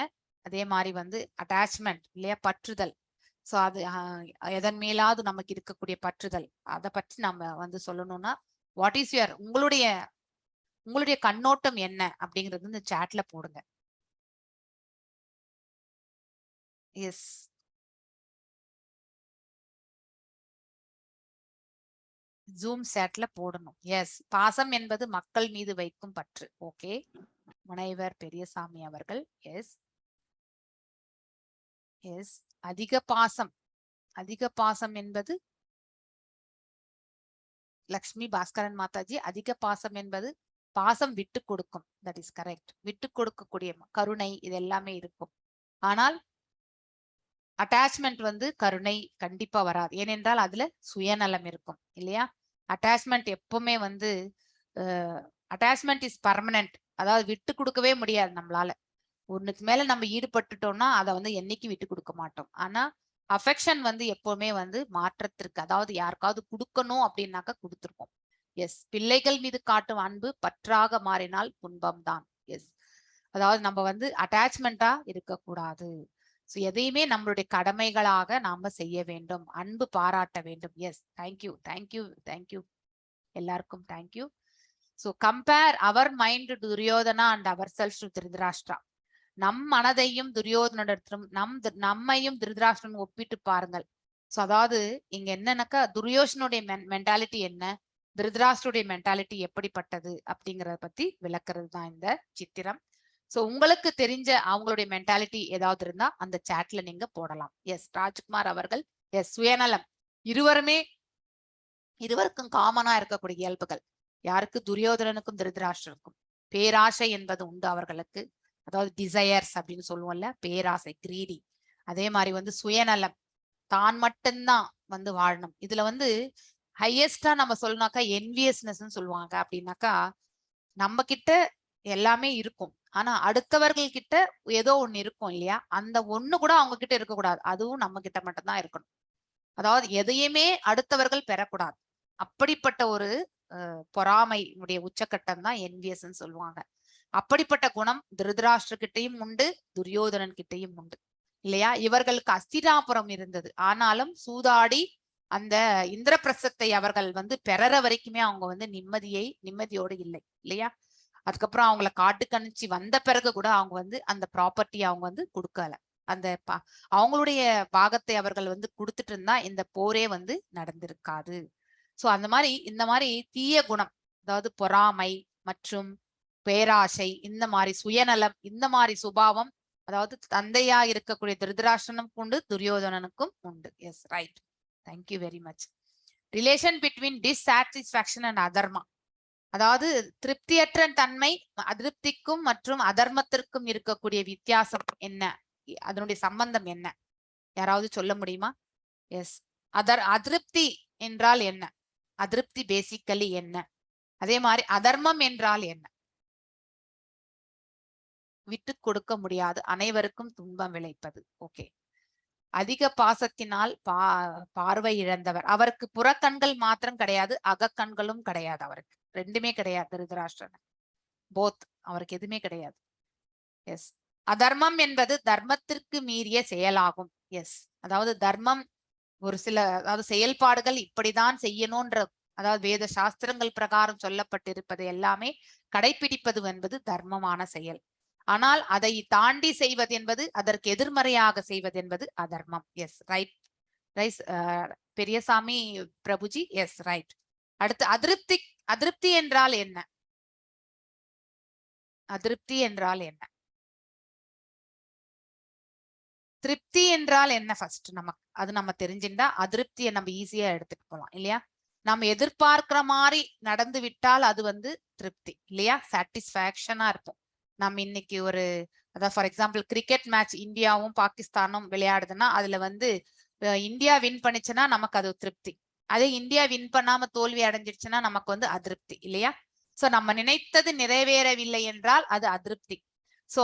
அதே மாதிரி வந்து அட்டாச்மெண்ட் இல்லையா, பற்றுதல். சோ அது எதன் மேலாவது நமக்கு இருக்கக்கூடிய பற்றுதல், அதை பற்றி நம்ம வந்து சொல்லணும்னா வாட் இஸ் யுவர் உங்களுடைய கண்ணோட்டம் என்ன அப்படிங்கிறது இந்த சாட்ல போடுங்க. எஸ், ஜூம் சாட்ல போடணும். எஸ், பாசம் என்பது மக்கள் மீது வைக்கும் பற்று. ஓகே, முனைவர் பெரியசாமி அவர்கள். எஸ் எஸ், அதிக பாசம் என்பது லக்ஷ்மி பாஸ்கரன் மாதாஜி, அதிக பாசம் என்பது பாசம் விட்டு கொடுக்கும். That is correct. விட்டு கொடுக்கக்கூடிய கருணை இது எல்லாமே இருக்கும். ஆனால் அட்டாச்மெண்ட் வந்து கருணை கண்டிப்பா வராது. ஏனென்றால் அதுல சுயநலம் இருக்கும் இல்லையா? அட்டாச்மெண்ட் எப்பவுமே வந்து அட்டாச்மெண்ட் இஸ் பர்மனன்ட். அதாவது விட்டு கொடுக்கவே முடியாது நம்மளால. ஒண்ணுக்கு மேல நம்ம ஈடுபட்டுட்டோம்னா அதை வந்து என்னைக்கு விட்டு கொடுக்க மாட்டோம். ஆனா அஃபெக்ஷன் வந்து எப்பவுமே வந்து மாற்றத்திற்கு, அதாவது யாருக்காவது கொடுக்கணும் அப்படின்னாக்கா கொடுத்துருப்போம். எஸ், பிள்ளைகள் மீது காட்டும் அன்பு பற்றாக மாறினால் துன்பம் தான். எஸ், அதாவது நம்ம வந்து அட்டாச்மெண்டா இருக்கக்கூடாது. ஸோ எதையுமே நம்மளுடைய கடமைகளாக நாம செய்ய வேண்டும், அன்பு பாராட்ட வேண்டும். எஸ், தேங்க்யூ தேங்க்யூ தேங்க்யூ எல்லாருக்கும் thank you. So compare our mind Duryodhana and our self to Dhritarashtra. நம் மனதையும் துரியோதனிடத்திலும் நம்மையும் திருதராஷ்டிரன் ஒப்பிட்டு பாருங்கள். சோ அதாவது இங்க என்னன்னாக்கா துரியோதனுடைய மென்டாலிட்டி என்ன, திருதராஷ்டிரனுடைய மென்டாலிட்டி எப்படிப்பட்டது அப்படிங்கறத பத்தி விளக்குறது தான் இந்த சித்திரம். சோ உங்களுக்கு தெரிஞ்ச அவங்களுடைய மென்டாலிட்டி ஏதாவது இருந்தா அந்த சாட்ல நீங்க போடலாம். எஸ், ராஜ்குமார் அவர்கள். எஸ், சுயநலம் இருவருக்கும் காமனா இருக்கக்கூடிய இயல்புகள். யாருக்கு? துரியோதனனுக்கும் திருதராஷ்டிரனுக்கும் பேராசை என்பது உண்டு அவர்களுக்கு. அதாவது டிசையர்ஸ் அப்படின்னு சொல்லுவோம்ல, பேராசை, கிரீடி. அதே மாதிரி வந்து சுயநலம், தான் மட்டும்தான் வந்து வாழணும். இதுல வந்து ஹையஸ்டா நம்ம சொல்லணும்னாக்கா என்வியஸ்னஸ் சொல்லுவாங்க. அப்படின்னாக்கா நம்ம கிட்ட எல்லாமே இருக்கும், ஆனா அடுத்தவர்கள் கிட்ட ஏதோ ஒண்ணு இருக்கும் இல்லையா? அந்த ஒண்ணு கூட அவங்க கிட்ட இருக்கக்கூடாது, அதுவும் நம்ம கிட்ட மட்டும்தான் இருக்கணும். அதாவது எதையுமே அடுத்தவர்கள் பெறக்கூடாது. அப்படிப்பட்ட ஒரு பொறாமை உடைய உச்சக்கட்டம் தான் என்வியஸ் சொல்லுவாங்க. அப்படிப்பட்ட குணம் திருதராஷ்டிரகிட்டையும் உண்டு, துரியோதனன் கிட்டையும் உண்டு இல்லையா? இவர்களுக்கு அஸ்தினாபுரம் இருந்தது, ஆனாலும் சூதாடி அந்த இந்திரபிரசத்தை அவர்கள் வந்து பெறற வரைக்குமே அவங்க வந்து நிம்மதியோடு இல்லை இல்லையா? அதுக்கப்புறம் அவங்கள காட்டுக்கு அனுப்பிச்சு வந்த பிறகு கூட அவங்க வந்து அந்த ப்ராப்பர்ட்டி அவங்க வந்து கொடுக்கல. அந்த அவங்களுடைய பாகத்தை அவர்கள் வந்து கொடுத்துட்டு இருந்தா இந்த போரே வந்து நடந்திருக்காது. சோ அந்த மாதிரி இந்த மாதிரி தீய குணம், அதாவது பொறாமை மற்றும் பேராசை, இந்த மாதிரி சுயநலம், இந்த மாதிரி சுபாவம் அதாவது தந்தையா இருக்கக்கூடிய திருதராஷ்டிரனுக்கும் உண்டு, துரியோதனனுக்கும் உண்டு. Yes, right. Thank you very much. Relation between dissatisfaction and adharma, அதாவது திருப்தியற்ற தன்மை, அதிருப்திக்கும் மற்றும் அதர்மத்திற்கும் இருக்கக்கூடிய வித்தியாசம் என்ன, அதனுடைய சம்பந்தம் என்ன, யாராவது சொல்ல முடியுமா? எஸ், அதிருப்தி என்றால் என்ன? அதிருப்தி பேசிக்கலி என்ன? அதே மாதிரி அதர்மம் என்றால் என்ன? விட்டு கொடுக்க முடியாது, அனைவருக்கும் துன்பம் விளைப்பது. ஓகே. அதிக பாசத்தினால் பார்வை இழந்தவர், அவருக்கு புறக்கண்கள் மாத்திரம் கிடையாது, அகக்கண்களும் கிடையாது, அவருக்கு ரெண்டுமே கிடையாது. திருதராஷ்டிரன் போத், அவருக்கு எதுவுமே கிடையாது. எஸ். அதர்மம் என்பது தர்மத்திற்கு மீறிய செயலாகும். எஸ், அதாவது தர்மம் ஒரு சில, அதாவது செயல்பாடுகள் இப்படிதான் செய்யணும்ன்ற, அதாவது வேத சாஸ்திரங்கள் பிரகாரம் சொல்லப்பட்டிருப்பது எல்லாமே கடைபிடிப்பது என்பது தர்மமான செயல். ஆனால் அதை தாண்டி செய்வது என்பது, அதற்கு எதிர்மறையாக செய்வது என்பது அதர்மம். Yes, right. Right, Periyasamy Prabhuji. Yes, right. அடுத்து அதிருப்தி. அதிருப்தி என்றால் என்ன? அதிருப்தி என்றால் என்ன? திருப்தி என்றால் என்ன? ஃபர்ஸ்ட் நமக்கு அது நம்ம தெரிஞ்சுட்டா அதிருப்தியை நம்ம ஈஸியா எடுத்துட்டு போலாம் இல்லையா? நம்ம எதிர்பார்க்கிற மாதிரி நடந்து விட்டால் அது வந்து திருப்தி இல்லையா? சாட்டிஸ்பாக்சனா இருக்கும். நம்ம இன்னைக்கு ஒரு, அதாவது ஃபார் எக்ஸாம்பிள் கிரிக்கெட் மேட்ச் இந்தியாவும் பாகிஸ்தானும் விளையாடுதுன்னா அதுல வந்து இந்தியா வின் பண்ணிச்சுன்னா நமக்கு அது திருப்தி. அதே இந்தியா வின் பண்ணாம தோல்வி அடைஞ்சிடுச்சுன்னா நமக்கு வந்து அதிருப்தி இல்லையா? சோ நம்ம நினைத்தது நிறைவேறவில்லை என்றால் அது அதிருப்தி. சோ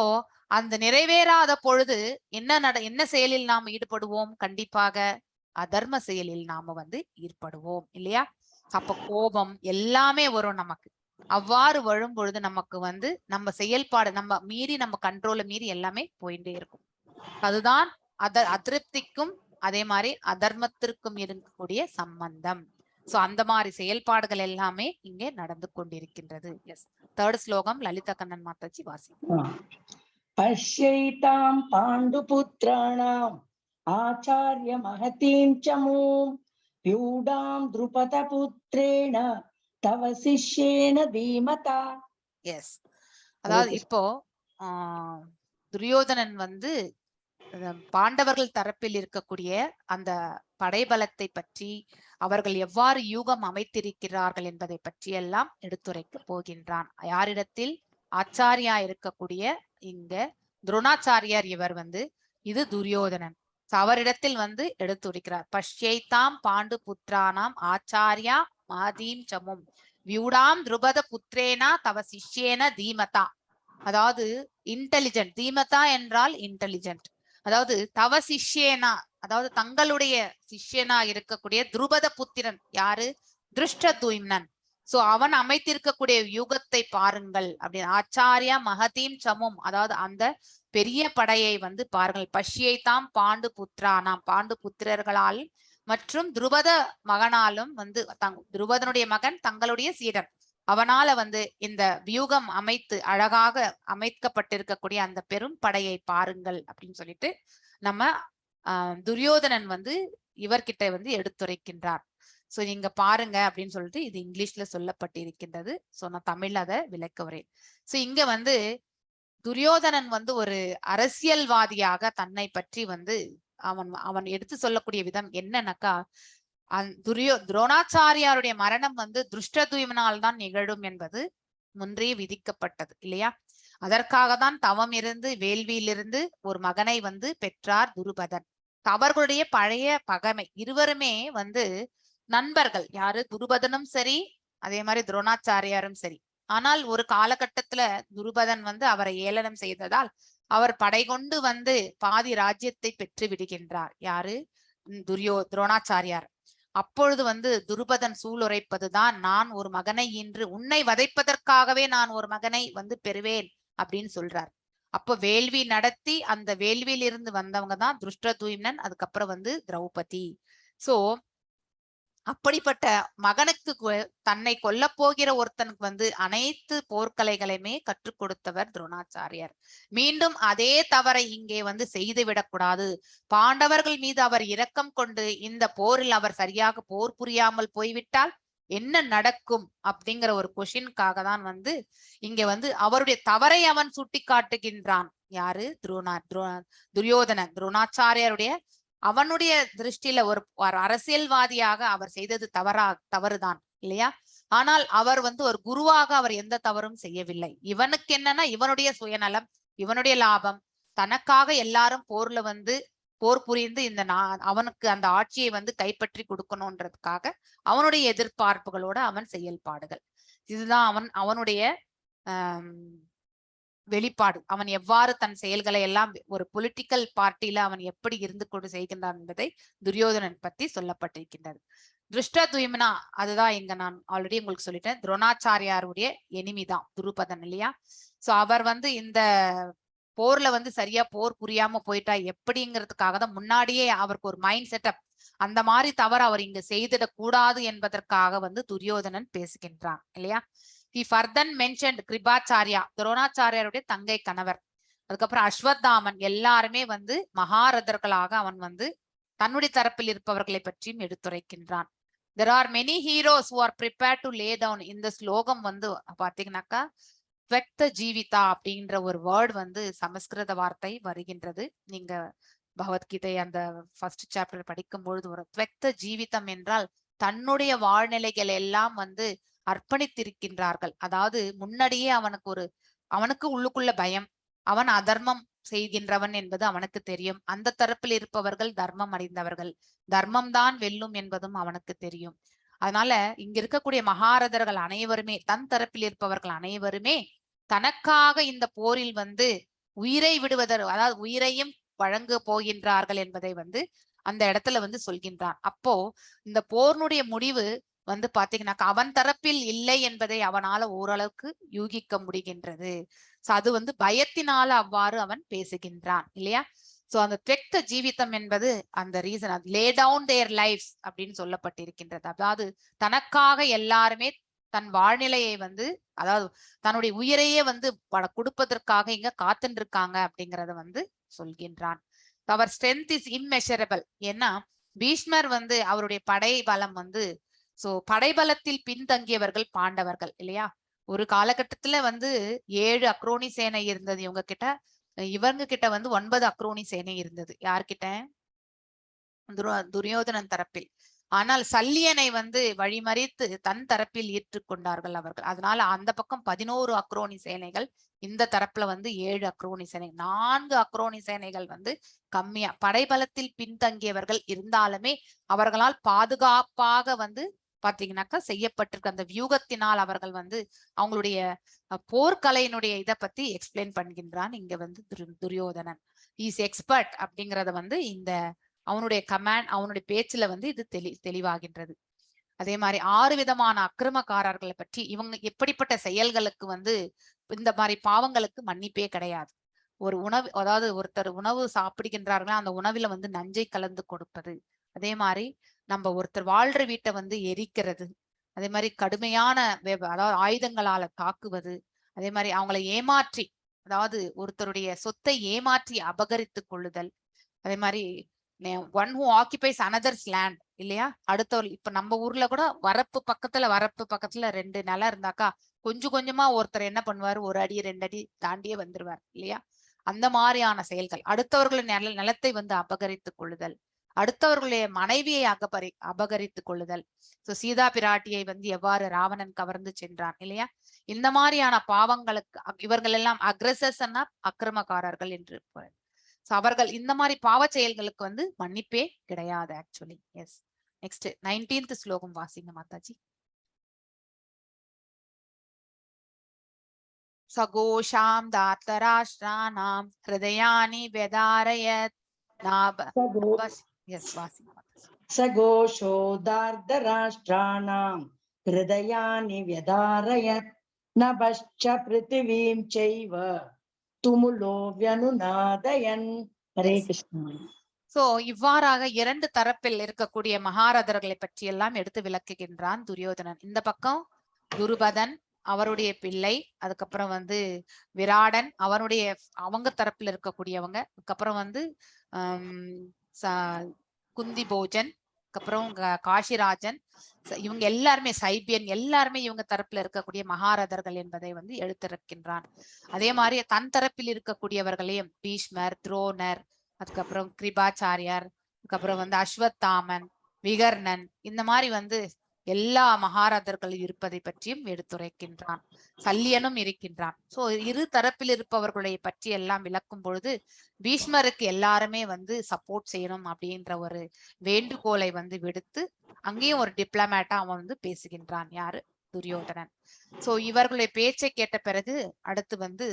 அந்த நிறைவேறாத பொழுது என்ன செயலில் நாம் ஈடுபடுவோம்? கண்டிப்பாக அதர்ம செயலில் நாம வந்து ஈடுபடுவோம் இல்லையா? அப்ப கோபம் எல்லாமே வரும் நமக்கு. அவ்வாறு வரும் பொழுது நமக்கு வந்து நம்ம செயல்பாடு நம்ம மீறி, நம்ம கண்ட்ரோல மீறி எல்லாமே போயிட்டே இருக்கும். அதுதான் அதிருப்திக்கும் அதே மாதிரி அதர்மத்திற்கும் இருக்கக்கூடிய சம்பந்தம். சோ அந்த மாதிரி செயல்பாடுகள் எல்லாமே இங்கே நடந்து கொண்டிருக்கின்றது. எஸ், தேர்ட் ஸ்லோகம் லலிதா கண்ணன் மாதாஜி வாசி. பஷ்யைதாம் பாண்டுபுத்ராணாம் ஆச்சார்ய மகதீம் சமூம் யூடாம் த்ருபத புத்ரேண தவ சிஷ்யேன தீமதா. எஸ், அதாவது இப்போ துரியோதனன் வந்து பாண்டவர்கள் தரப்பில் இருக்கக்கூடிய அந்த படைபலத்தை பற்றி, அவர்கள் எவ்வாறு யூகம் அமைத்திருக்கிறார்கள் என்பதை பற்றி எல்லாம் எடுத்துரைக்க போகின்றான். யாரிடத்தில்? ஆச்சாரியா இருக்கக்கூடிய இங்க துரோணாச்சாரியார். இவர் வந்து இது துரியோதனன். அவரிடத்தில் வந்து எடுத்துரைக்கிறார். பஷ்யைதாம் பாண்டு புத்திரானாம் ஆச்சாரியா மாதீம் சமும் வியூடாம் துருபத புத்திரேனா தவ சிஷ்யேன தீமதா. அதாவது இன்டெலிஜென்ட், தீமதா என்றால் இன்டெலிஜென்ட். அதாவது தவ சிஷ்யேனா, அதாவது தங்களுடைய சிஷ்யனா இருக்கக்கூடிய துருபத புத்திரன் யாரு? திருஷ்டத்யும்னன். சோ அவன் அமைத்திருக்கக்கூடிய யூகத்தை பாருங்கள் அப்படின்னு. ஆச்சாரியா மகதீம் சமும், அதாவது அந்த பெரிய படையை வந்து பாருங்கள். பஷ்யைதாம் பாண்டு புத்திரானாம், பாண்டு புத்திரர்களால் மற்றும் துருபத மகனாலும் வந்து துருபதனுடைய மகன் தங்களுடைய சீடன், அவனால வந்து இந்த வியூகம் அமைத்து அழகாக அமைக்கப்பட்டிருக்கக்கூடிய அந்த பெரும் படையை பாருங்கள் அப்படின்னு சொல்லிட்டு நம்ம துரியோதனன் வந்து இவர்கிட்ட வந்து எடுத்துரைக்கின்றார். சோ நீங்க பாருங்க அப்படின்னு சொல்லிட்டு இது இங்கிலீஷ்ல சொல்லப்பட்டிருக்கின்றது. சோ நான் தமிழ்ல அதை விளக்க வரேன். சோ இங்க வந்து துரியோதனன் வந்து ஒரு அரசியல்வாதியாக தன்னை பற்றி வந்து அவன் எடுத்து சொல்லக்கூடிய விதம் என்னன்னாக்கா, துரோணாச்சாரியாருடைய மரணம் வந்து திருஷ்டத்யும்னால் தான் நிகழும் என்பது முன்றே விதிக்கப்பட்டது இல்லையா? அதற்காக தான் தவம் இருந்து வேள்வியிலிருந்து ஒரு மகனை வந்து பெற்றார் துருபதன். அவர்களுடைய பழைய பகைமை, இருவருமே வந்து நண்பர்கள். யாரு? துருபதனும் சரி, அதே மாதிரி துரோணாச்சாரியாரும் சரி. ஆனால் ஒரு காலகட்டத்துல துருபதன் வந்து அவரை ஏளனம் செய்ததால் அவர் படை கொண்டு வந்து பாதி ராஜ்யத்தை பெற்று விடுகின்றார். யாரு? துரோணாச்சாரியார். அப்பொழுது வந்து துருபதன் சூளுரைப்பதுதான், நான் ஒரு மகனை இன்று உன்னை வதைப்பதற்காகவே நான் ஒரு மகனை வந்து பெறுவேன் அப்படின்னு சொல்றார். அப்போ வேள்வி நடத்தி அந்த வேள்வியில் இருந்து வந்தவங்க தான் திருஷ்டத்யும்னன், அதுக்கப்புறம் வந்து திரௌபதி. சோ அப்படிப்பட்ட மகனுக்கு தன்னை கொல்ல போகிற ஒருத்தனுக்கு வந்து அனைத்து போர்க்கலைகளையுமே கற்றுக் கொடுத்தவர் துரோணாச்சாரியார். மீண்டும் அதே தவறை இங்கே வந்து செய்து விடக்கூடாது. பாண்டவர்கள் மீது அவர் இரக்கம் கொண்டு இந்த போரில் அவர் சரியாக போர் புரியாமல் போய்விட்டால் என்ன நடக்கும் அப்படிங்கிற ஒரு கொஷினுக்காக தான் வந்து இங்க வந்து அவருடைய தவறை அவன் சுட்டி காட்டுகின்றான். யாரு? துரியோதனன். துரோணாச்சாரியாருடைய அவனுடைய திருஷ்டியில ஒரு அரசியல்வாதியாக அவர் செய்தது தவறுதான் இல்லையா? ஆனால் அவர் ஒரு குருவாக அவர் எந்த தவறும் செய்யவில்லை. இவனுக்கு என்னன்னா இவனுடைய சுயநலம், இவனுடைய லாபம், தனக்காக எல்லாரும் போர்ல போர் புரிந்து அவனுக்கு அந்த ஆட்சியை கைப்பற்றி கொடுக்கணும்ன்றதுக்காக அவனுடைய எதிர்பார்ப்புகளோட அவன் செயல்பாடுகள். இதுதான் அவனுடைய வெளிப்பாடு. அவன் எவ்வாறு தன் செயல்களை எல்லாம் ஒரு பொலிட்டிக்கல் பார்ட்டியில அவன் எப்படி இருந்து கொண்டு செய்கின்றான் என்பதை துரியோதனன் பத்தி சொல்லப்பட்டிருக்கின்றது. திருஷ்டத்யும்னா அதுதான் இங்க நான் ஆல்ரெடி உங்களுக்கு சொல்லிட்டேன். துரோணாச்சாரியாருடைய எனிமிதான் துருபதன் இல்லையா? சோ அவர் இந்த போர்ல சரியா போர் புரியாம போயிட்டா எப்படிங்கிறதுக்காக தான் முன்னாடியே அவருக்கு ஒரு மைண்ட் செட்டப், அந்த மாதிரி தவறு அவர் இங்க செய்திடக் கூடாது என்பதற்காக துரியோதனன் பேசுகின்றான் இல்லையா? He further mentioned கிருபாச்சாரியா, துரோணாச்சாரியாருடைய தங்கை கணவர், அதுக்கப்புறம் அஸ்வத்தாமன், எல்லாருமே மகாரதர்களாக அவன் தன்னுடைய தரப்பில் இருப்பவர்களை பற்றியும் எடுத்துரைக்கின்றான். There are many heroes who are prepared to lay down. இந்த ஸ்லோகம் பாத்தீங்கன்னாக்கா துவக்த ஜீவிதா அப்படின்ற ஒரு வேர்ட் சமஸ்கிருத வார்த்தை வருகின்றது. நீங்க பகவத்கீதை அந்த ஃபர்ஸ்ட் சாப்டர் படிக்கும் பொழுது ஒரு துவக்த ஜீவிதம் என்றால் தன்னுடைய வாழ்நிலைகள் எல்லாம் அர்ப்பணித்திருக்கின்றார்கள். அதாவது முன்னாடியே அவனுக்கு உள்ளுக்குள்ள பயம், அவன் அதர்மம் செய்கின்றவன் என்பது அவனுக்கு தெரியும். அந்த தரப்பில் இருப்பவர்கள் தர்மம் அறிந்தவர்கள், தர்மம் தான் வெல்லும் என்பதும் அவனுக்கு தெரியும். அதனால இங்க இருக்கக்கூடிய மகாரதர்கள் அனைவருமே, தன் தரப்பில் இருப்பவர்கள் அனைவருமே தனக்காக இந்த போரில் உயிரை அதாவது உயிரையும் வழங்க போகின்றார்கள் என்பதை அந்த இடத்துல சொல்கின்றான். அப்போ இந்த போர்னுடைய முடிவு பாத்தீங்கன்னாக்கா அவன் தரப்பில் இல்லை என்பதை அவனால ஓரளவுக்கு யூகிக்க முடிகின்றது. சோ அது பயத்தினால அவ்வாறு அவன் பேசுகின்றான் இல்லையா? சோ அந்த துவக்த ஜீவிதம் என்பது அந்த ரீசன், லே டவுன் தேர் லைஃப்ஸ் அப்படின்னு சொல்லப்பட்டிருக்கின்றது. அதாவது தனக்காக எல்லாருமே தன் வாழ்நிலையை அதாவது தன்னுடைய உயிரையே கொடுப்பதற்காக இங்க காத்துட்டு இருக்காங்க அப்படிங்கறத சொல்கின்றான். அவர் ஸ்ட்ரென்த் இஸ் இம்மெஷரபிள். ஏன்னா பீஷ்மர் அவருடைய படை பலம் சோ படைபலத்தில் பின்தங்கியவர்கள் பாண்டவர்கள் இல்லையா? ஒரு காலகட்டத்துல 7 அக்ரோனி சேனை இருந்தது இவங்க கிட்ட. இவங்க கிட்ட 9 அக்ரோனி சேனை இருந்தது. யார்கிட்ட? துரியோதனன் தரப்பில். ஆனால் சல்லியனை வழிமறித்து தன் தரப்பில் ஏற்றுக்கொண்டார்கள் அவர்கள். அதனால அந்த பக்கம் 11 அக்ரோனி சேனைகள், இந்த தரப்புல 7 அக்ரோனி சேனை, 4 அக்ரோனி சேனைகள் கம்மியா படைபலத்தில் பின்தங்கியவர்கள் இருந்தாலுமே அவர்களால் பாதுகாப்பாக பாத்தீங்கன்னாக்கா செய்யப்பட்டிருக்க அந்த வியூகத்தினால் அவர்கள் அவங்களுடைய போர்க்கலையினுடைய இதை பத்தி எக்ஸ்பிளைன் பண்ணுகின்றான் இங்க துரியோதனன். இஸ் எக்ஸ்பர்ட் அப்படிங்கறத இந்த அவனுடைய கமாண்ட், அவனுடைய பேச்சுல இது தெளிவாகின்றது. அதே மாதிரி 6 விதமான அக்கிரமக்காரர்களை பற்றி, இவங்க எப்படிப்பட்ட செயல்களுக்கு இந்த மாதிரி பாவங்களுக்கு மன்னிப்பே கிடையாது. ஒரு உணவு, அதாவது ஒருத்தர் உணவு சாப்பிடுகின்றார்களா அந்த உணவுல நஞ்சை கலந்து கொடுப்பது, அதே மாதிரி நம்ம ஒருத்தர் வாழ்ற வீட்டை எரிக்கிறது, அதே மாதிரி கடுமையான அதாவது ஆயுதங்களால தாக்குவது, அதே மாதிரி அவங்களை ஏமாற்றி, அதாவது ஒருத்தருடைய சொத்தை ஏமாற்றி அபகரித்து கொள்ளுதல், அதே மாதிரி ஒன் ஹூ ஆக்கிபைஸ் அனதர்ஸ் லேண்ட் இல்லையா? அடுத்தவர் இப்ப நம்ம ஊர்ல கூட வரப்பு பக்கத்துல 2 நிலம் இருந்தாக்கா கொஞ்சம் கொஞ்சமா ஒருத்தர் என்ன பண்ணுவாரு, 1 அடி 2 அடி தாண்டியே வந்துருவார் இல்லையா? அந்த மாதிரியான செயல்கள், அடுத்தவர்களின் நிலத்தை அபகரித்துக் கொள்ளுதல், அடுத்தவர்களுடைய மனைவியை அபகரித்துக் கொள்ளுதல். சோ சீதா பிராட்டியை எவ்வாறு ராவணன் கவர்ந்து சென்றான் இல்லையா? இந்த மாதிரியான பாவங்களுக்கு இவர்கள் எல்லாம் அக்ரஸர்ஸ்னா அக்கிரமக்காரர்கள் என்று பொருள். அவர்கள் இந்த மாதிரி பாவ செயல்களுக்கு மன்னிப்பே கிடையாது ஆக்சுவலி. எஸ், நெக்ஸ்ட் 19th ஸ்லோகம் வாசிங்க மாதாஜி. சகோஷாம் தார்த்தராஷ்டிராணாம் ஹிருதயானி வெதாரயத் எஸ் வாசிங்க மாதாஜி. சகோஷோ தார்த்தராஷ்டிராணாம் ஹிருதயானி வெதாரயத் நபஷ்ச பிருத்திவீம் செய்வ துமுலோ வியனுநாதயன். ஹரே கிருஷ்ணா. சோ இவ்வாறாக 2 தரப்பில் இருக்கக்கூடிய மகாரதர்களை பற்றி எல்லாம் எடுத்து விளக்குகின்றான் துரியோதனன். இந்த பக்கம் துருபதன், அவருடைய பிள்ளை, அதுக்கப்புறம் விராடன், அவங்க தரப்பில் இருக்கக்கூடியவங்க, அதுக்கப்புறம் குந்தி போஜன், அதுக்கப்புறம் காசிராஜன், இவங்க எல்லாருமே சைபியன் எல்லாருமே இவங்க தரப்புல இருக்கக்கூடிய மகாரதர்கள் என்பதை வந்து எடுத்திருக்கின்றான். அதே மாதிரி தன் தரப்பில் இருக்கக்கூடியவர்களையும் பீஷ்மர், துரோணர், அதுக்கப்புறம் கிருபாச்சாரியார், அதுக்கப்புறம் வந்து அஸ்வத்தாமன், விகர்ணன், இந்த மாதிரி வந்து எல்லா மகாரதர்கள் இருப்பதை பற்றியும் எடுத்துரைக்கின்றான். சல்லியனும் இருக்கின்றான். சோ இரு தரப்பில் இருப்பவர்களை பற்றி எல்லாம் விளக்கும் பொழுது பீஷ்மருக்கு எல்லாருமே வந்து சப்போர்ட் செய்யணும் அப்படின்ற ஒரு வேண்டுகோளை வந்து விடுத்து அங்கேயும் ஒரு டிப்ளமேட்டா அவன் வந்து பேசுகின்றான். யாரு? துரியோதனன். சோ இவர்களுடைய பேச்சை கேட்ட பிறகு அடுத்து வந்து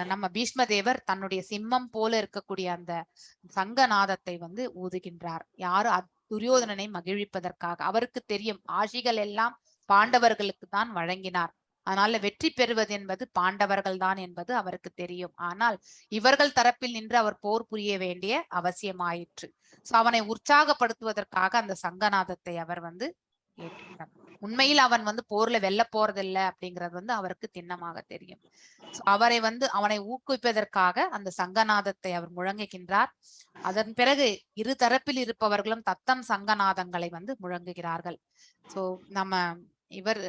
நம்ம பீஷ்மதேவர் தன்னுடைய சிம்மம் போல இருக்கக்கூடிய அந்த சங்கநாதத்தை வந்து ஊதுகின்றார். யாரு? துரியோதனனை மகிழ்விப்பதற்காக. அவருக்கு தெரியும் ஆசிகள் எல்லாம் பாண்டவர்களுக்கு தான் வழங்கினார். அதனால வெற்றி பெறுவது என்பது பாண்டவர்கள் தான் என்பது அவருக்கு தெரியும். ஆனால் இவர்கள் தரப்பில் நின்று அவர் போர் புரிய வேண்டிய அவசியமாயிற்று. சோ அவனை உற்சாகப்படுத்துவதற்காக அந்த சங்கநாதத்தை அவர் வந்து ஏற்றுகிறார். உண்மையில் அவன் வந்து போர்ல வெல்ல போறதில்லை அப்படிங்கிறது வந்து அவருக்கு திண்ணமாக தெரியும். அவனை ஊக்குவிப்பதற்காக அந்த சங்கநாதத்தை அவர் முழங்குகின்றார். அதன் பிறகு இரு தரப்பில் இருப்பவர்களும் தத்தம் சங்கநாதங்களை வந்து முழங்குகிறார்கள். சோ நம்ம இவர்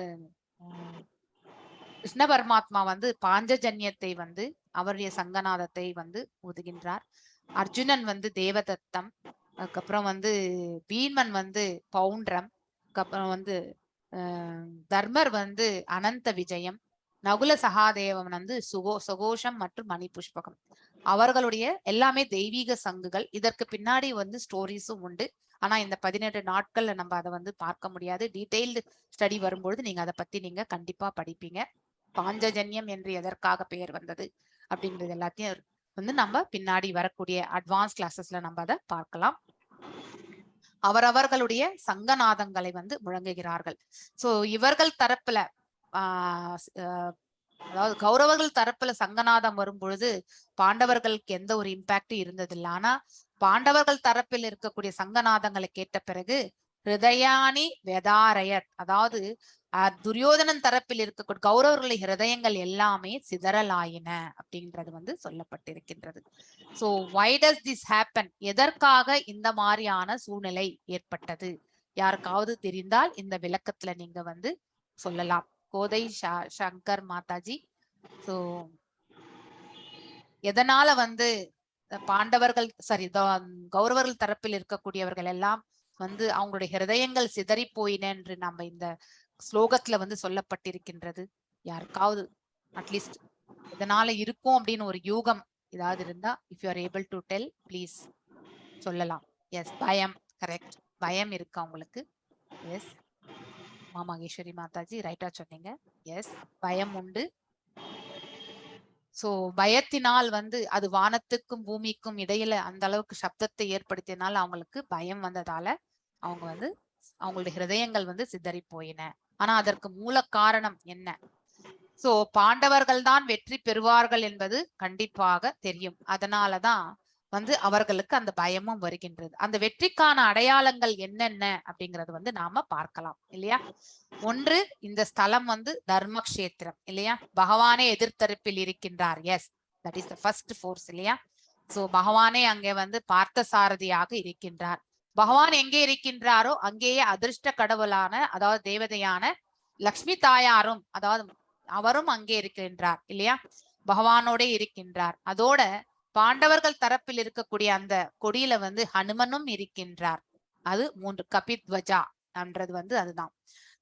கிருஷ்ண பரமாத்மா வந்து பாஞ்சஜன்யத்தை வந்து அவருடைய சங்கநாதத்தை வந்து ஊதுகின்றார். அர்ஜுனன் வந்து தேவதத்தம், அதுக்கப்புறம் வந்து பீமன் வந்து பவுண்ட்ரம், அதுக்கப்புறம் வந்து தர்மர் வந்து அனந்த விஜயம், நகுல சகாதேவன் வந்து சுகோஷம் மற்றும் மணி புஷ்பகம். அவர்களுடைய எல்லாமே தெய்வீக சங்குகள். இதற்கு பின்னாடி வந்து ஸ்டோரிஸும் உண்டு. ஆனா இந்த 18 நாட்கள்ல நம்ம அதை வந்து பார்க்க முடியாது. டீடைல்டு ஸ்டடி வரும்பொழுது நீங்க அதை பத்தி நீங்க கண்டிப்பா படிப்பீங்க. பாஞ்சஜன்யம் என்று எதற்காக பெயர் வந்தது அப்படிங்கிறது எல்லாத்தையும் வந்து நம்ம பின்னாடி வரக்கூடிய அட்வான்ஸ் கிளாஸஸ்ல நம்ம அதை பார்க்கலாம். அவரவர்களுடைய சங்கநாதங்களை வந்து முழங்குகிறார்கள். சோ இவர்கள் தரப்புல அதாவது கௌரவர்கள் தரப்புல சங்கநாதம் வரும் பொழுது பாண்டவர்களுக்கு எந்த ஒரு இம்பாக்டும் இருந்ததில்லை. ஆனா பாண்டவர்கள் தரப்பில் இருக்கக்கூடிய சங்கநாதங்களை கேட்ட பிறகு ஹிருதயானி வெதாரயத், அதாவது துரியோதனன் தரப்பில் இருக்கக்கூடிய கௌரவர்களுடைய ஹிருதயங்கள் எல்லாமே சிதறலாயின அப்படின்றது வந்து சொல்லப்பட்டிருக்கின்றது. So why does this happen? எதற்காக இந்த மாதிரியான சூழ்நிலை ஏற்பட்டது? யாருக்காவது தெரிந்தால் இந்த விளக்கத்துல நீங்க வந்து சொல்லலாம். கோதை சங்கர் மாதாஜி. சோ எதனால வந்து பாண்டவர்கள் கௌரவர்கள் தரப்பில் இருக்கக்கூடியவர்கள் எல்லாம் வந்து அவங்களுடைய ஹிருதயங்கள் சிதறி போயின என்று நம்ம இந்த ஸ்லோகத்துல வந்து சொல்லப்பட்டிருக்கின்றது? யாருக்காவது அட்லீஸ்ட் இதனால இருக்கும் அப்படின்னு ஒரு யூகம் ஏதாவது இருந்தா if you are able to tell please சொல்லலாம். எஸ், பயம். கரெக்ட், பயம் இருக்கு அவங்களுக்கு. எஸ் மாமாகேஸ்வரி மாதாஜி ரைட்டா சொன்னீங்க. எஸ், பயம் உண்டு. சோ பயத்தினால் வந்து அது வானத்துக்கும் பூமிக்கும் இடையில அந்த அளவுக்கு சப்தத்தை ஏற்படுத்தினால் அவங்களுக்கு பயம் வந்ததால அவங்க வந்து அவங்களுடைய ஹிருதயங்கள் வந்து சிதறி போயின. ஆனா அதற்கு மூல காரணம் என்ன? சோ பாண்டவர்கள் தான் வெற்றி பெறுவார்கள் என்பது கண்டிப்பாக தெரியும். அதனாலதான் வந்து அவர்களுக்கு அந்த பயமும் வருகின்றது. அந்த வெற்றிக்கான அடையாளங்கள் என்னென்ன அப்படிங்கறது வந்து நாம பார்க்கலாம் இல்லையா? ஒன்று, இந்த ஸ்தலம் வந்து தர்மக்ஷேத்திரம் இல்லையா? பகவானே எதிர்த்தரப்பில் இருக்கின்றார். Yes, that is the first force இல்லையா? சோ பகவானே அங்கே வந்து பார்த்த சாரதியாக இருக்கின்றார். பகவான் எங்கே இருக்கின்றாரோ அங்கேயே அதிர்ஷ்ட கடவுளான அதாவது தேவதையான லக்ஷ்மி தாயாரும் அதாவது அவரும் அங்கே இருக்கின்றார் இல்லையா? பகவானோட இருக்கின்றார். அதோட பாண்டவர்கள் தரப்பில் இருக்கக்கூடிய அந்த கொடியில வந்து ஹனுமனும் இருக்கின்றார். அது 3 கபித்வஜா என்றது வந்து அதுதான்.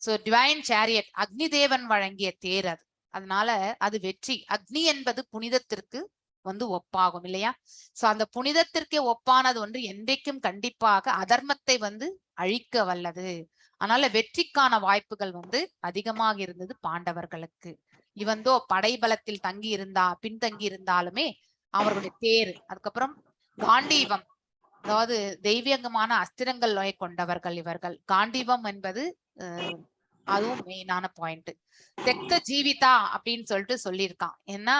சோ டிவைன் சேரியட், அக்னி தேவன் வழங்கிய தேர் அது. அதனால அது வெற்றி. அக்னி என்பது புனிதத்திற்கு வந்து ஒப்பாகும் இல்லையா? சோ அந்த புனிதத்திற்கே ஒப்பானது ஒன்று என்றைக்கும் கண்டிப்பாக அதர்மத்தை வந்து அழிக்க வல்லது. அதனால வெற்றிக்கான வாய்ப்புகள் வந்து அதிகமாக இருந்தது பாண்டவர்களுக்கு. இவந்தோ படைபலத்தில் பின்தங்கி இருந்தாலுமே அவர்களுடைய தேர், அதுக்கப்புறம் காண்டீவம், அதாவது தெய்வீகமான அஸ்திரங்கள் கொண்டவர்கள் இவர்கள். காண்டீவம் என்பது அதுவும் மெயினான பாயிண்ட். தெக்த ஜீவிதா அப்படின்னு சொல்லிட்டு சொல்லியிருக்கான். ஏன்னா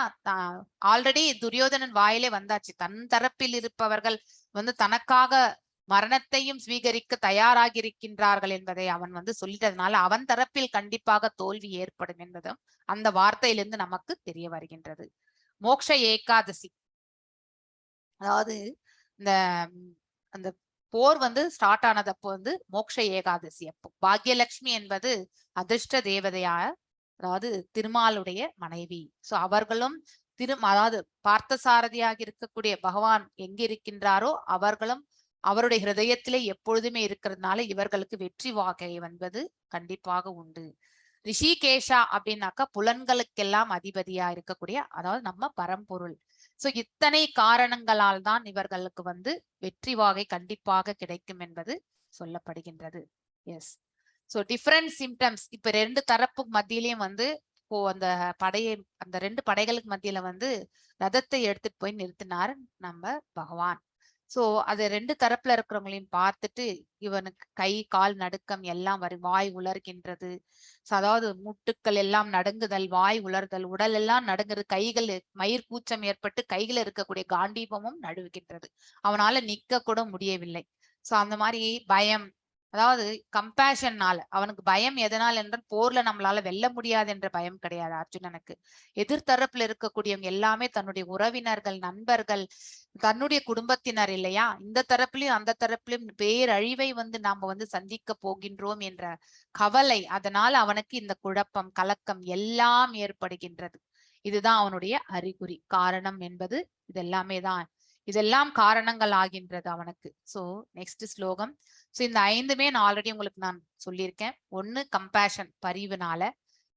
ஆல்ரெடி துரியோதனன் வாயிலே வந்தாச்சு. தன் தரப்பில் இருப்பவர்கள் வந்து தனக்காக மரணத்தையும் ஸ்வீகரிக்க தயாராகி இருக்கின்றார்கள் என்பதை அவன் வந்து சொல்லிட்டதுனால அவன் தரப்பில் கண்டிப்பாக தோல்வி ஏற்படும் என்பதும் அந்த வார்த்தையிலிருந்து நமக்கு தெரிய வருகின்றது. மோக்ஷ ஏகாதசி, அதாவது இந்த அந்த போர் வந்து ஸ்டார்ட் ஆனதப்போ வந்து மோக்ஷ ஏகாதசி அப்போ பாக்யலட்சுமி என்பது அதிர்ஷ்ட தேவதையா, அதாவது திருமாலுடைய மனைவி. சோ அவர்களும் அதாவது பார்த்தசாரதியாக இருக்கக்கூடிய பகவான் எங்க இருக்கின்றாரோ அவர்களும் அவருடைய ஹிருதயத்திலே எப்பொழுதுமே இருக்கிறதுனால இவர்களுக்கு வெற்றி வாகை என்பது கண்டிப்பாக உண்டு. ரிஷிகேஷா அப்படின்னாக்கா புலன்களுக்கெல்லாம் அதிபதியா இருக்கக்கூடிய, அதாவது நம்ம பரம்பொருள். சோ இத்தனை காரணங்களால் தான் இவர்களுக்கு வந்து வெற்றி வாகை கண்டிப்பாக கிடைக்கும் என்பது சொல்லப்படுகின்றது. எஸ். சோ டிஃபரண்ட் சிம்டம்ஸ் இப்ப ரெண்டு தரப்பு மத்தியிலயும் வந்து அந்த படையை, அந்த ரெண்டு படைகளுக்கு மத்தியில வந்து ரதத்தை எடுத்துட்டு போய் நிறுத்தினார் நம்ம பகவான். சோ அது ரெண்டு தரப்புல இருக்கிறவங்களையும் பார்த்துட்டு இவனுக்கு கை கால் நடுக்கம் எல்லாம் வாய் உலர்கின்றது. அதாவது முட்டுக்கள் எல்லாம் நடுங்குதல், வாய் உலர்தல், உடல் எல்லாம் நடுங்குறது, கைகள் மயிர் கூச்சம் ஏற்பட்டு கையில இருக்கக்கூடிய காண்டீபமும் நடுவுகின்றது. அவனால நிக்க கூட முடியவில்லை. சோ அந்த மாதிரி பயம், அதாவது கம்பேஷன்னால, அவனுக்கு பயம் எதனால் என்றால் போர்ல நம்மளால வெல்ல முடியாது என்ற பயம் கிடையாது அர்ஜுனனுக்கு. எதிர்த்தரப்புல இருக்கக்கூடியவங்க எல்லாமே தன்னுடைய உறவினர்கள், நண்பர்கள், தன்னுடைய குடும்பத்தினர் இல்லையா. இந்த தரப்புலயும் அந்த தரப்புலயும் பேரழிவை வந்து நாம வந்து சந்திக்க போகின்றோம் என்ற கவலை, அதனால அவனுக்கு இந்த குழப்பம், கலக்கம் எல்லாம் ஏற்படுகின்றது. இதுதான் அவனுடைய அறிகுறி. காரணம் என்பது இதெல்லாமே தான், இதெல்லாம் காரணங்கள் ஆகின்றது அவனுக்கு. சோ நெக்ஸ்ட் ஸ்லோகம். சோ இந்த ஐந்துமே நான் ஆல்ரெடி உங்களுக்கு நான் சொல்லியிருக்கேன். ஒண்ணு கம்பேஷன், பரிவுனால.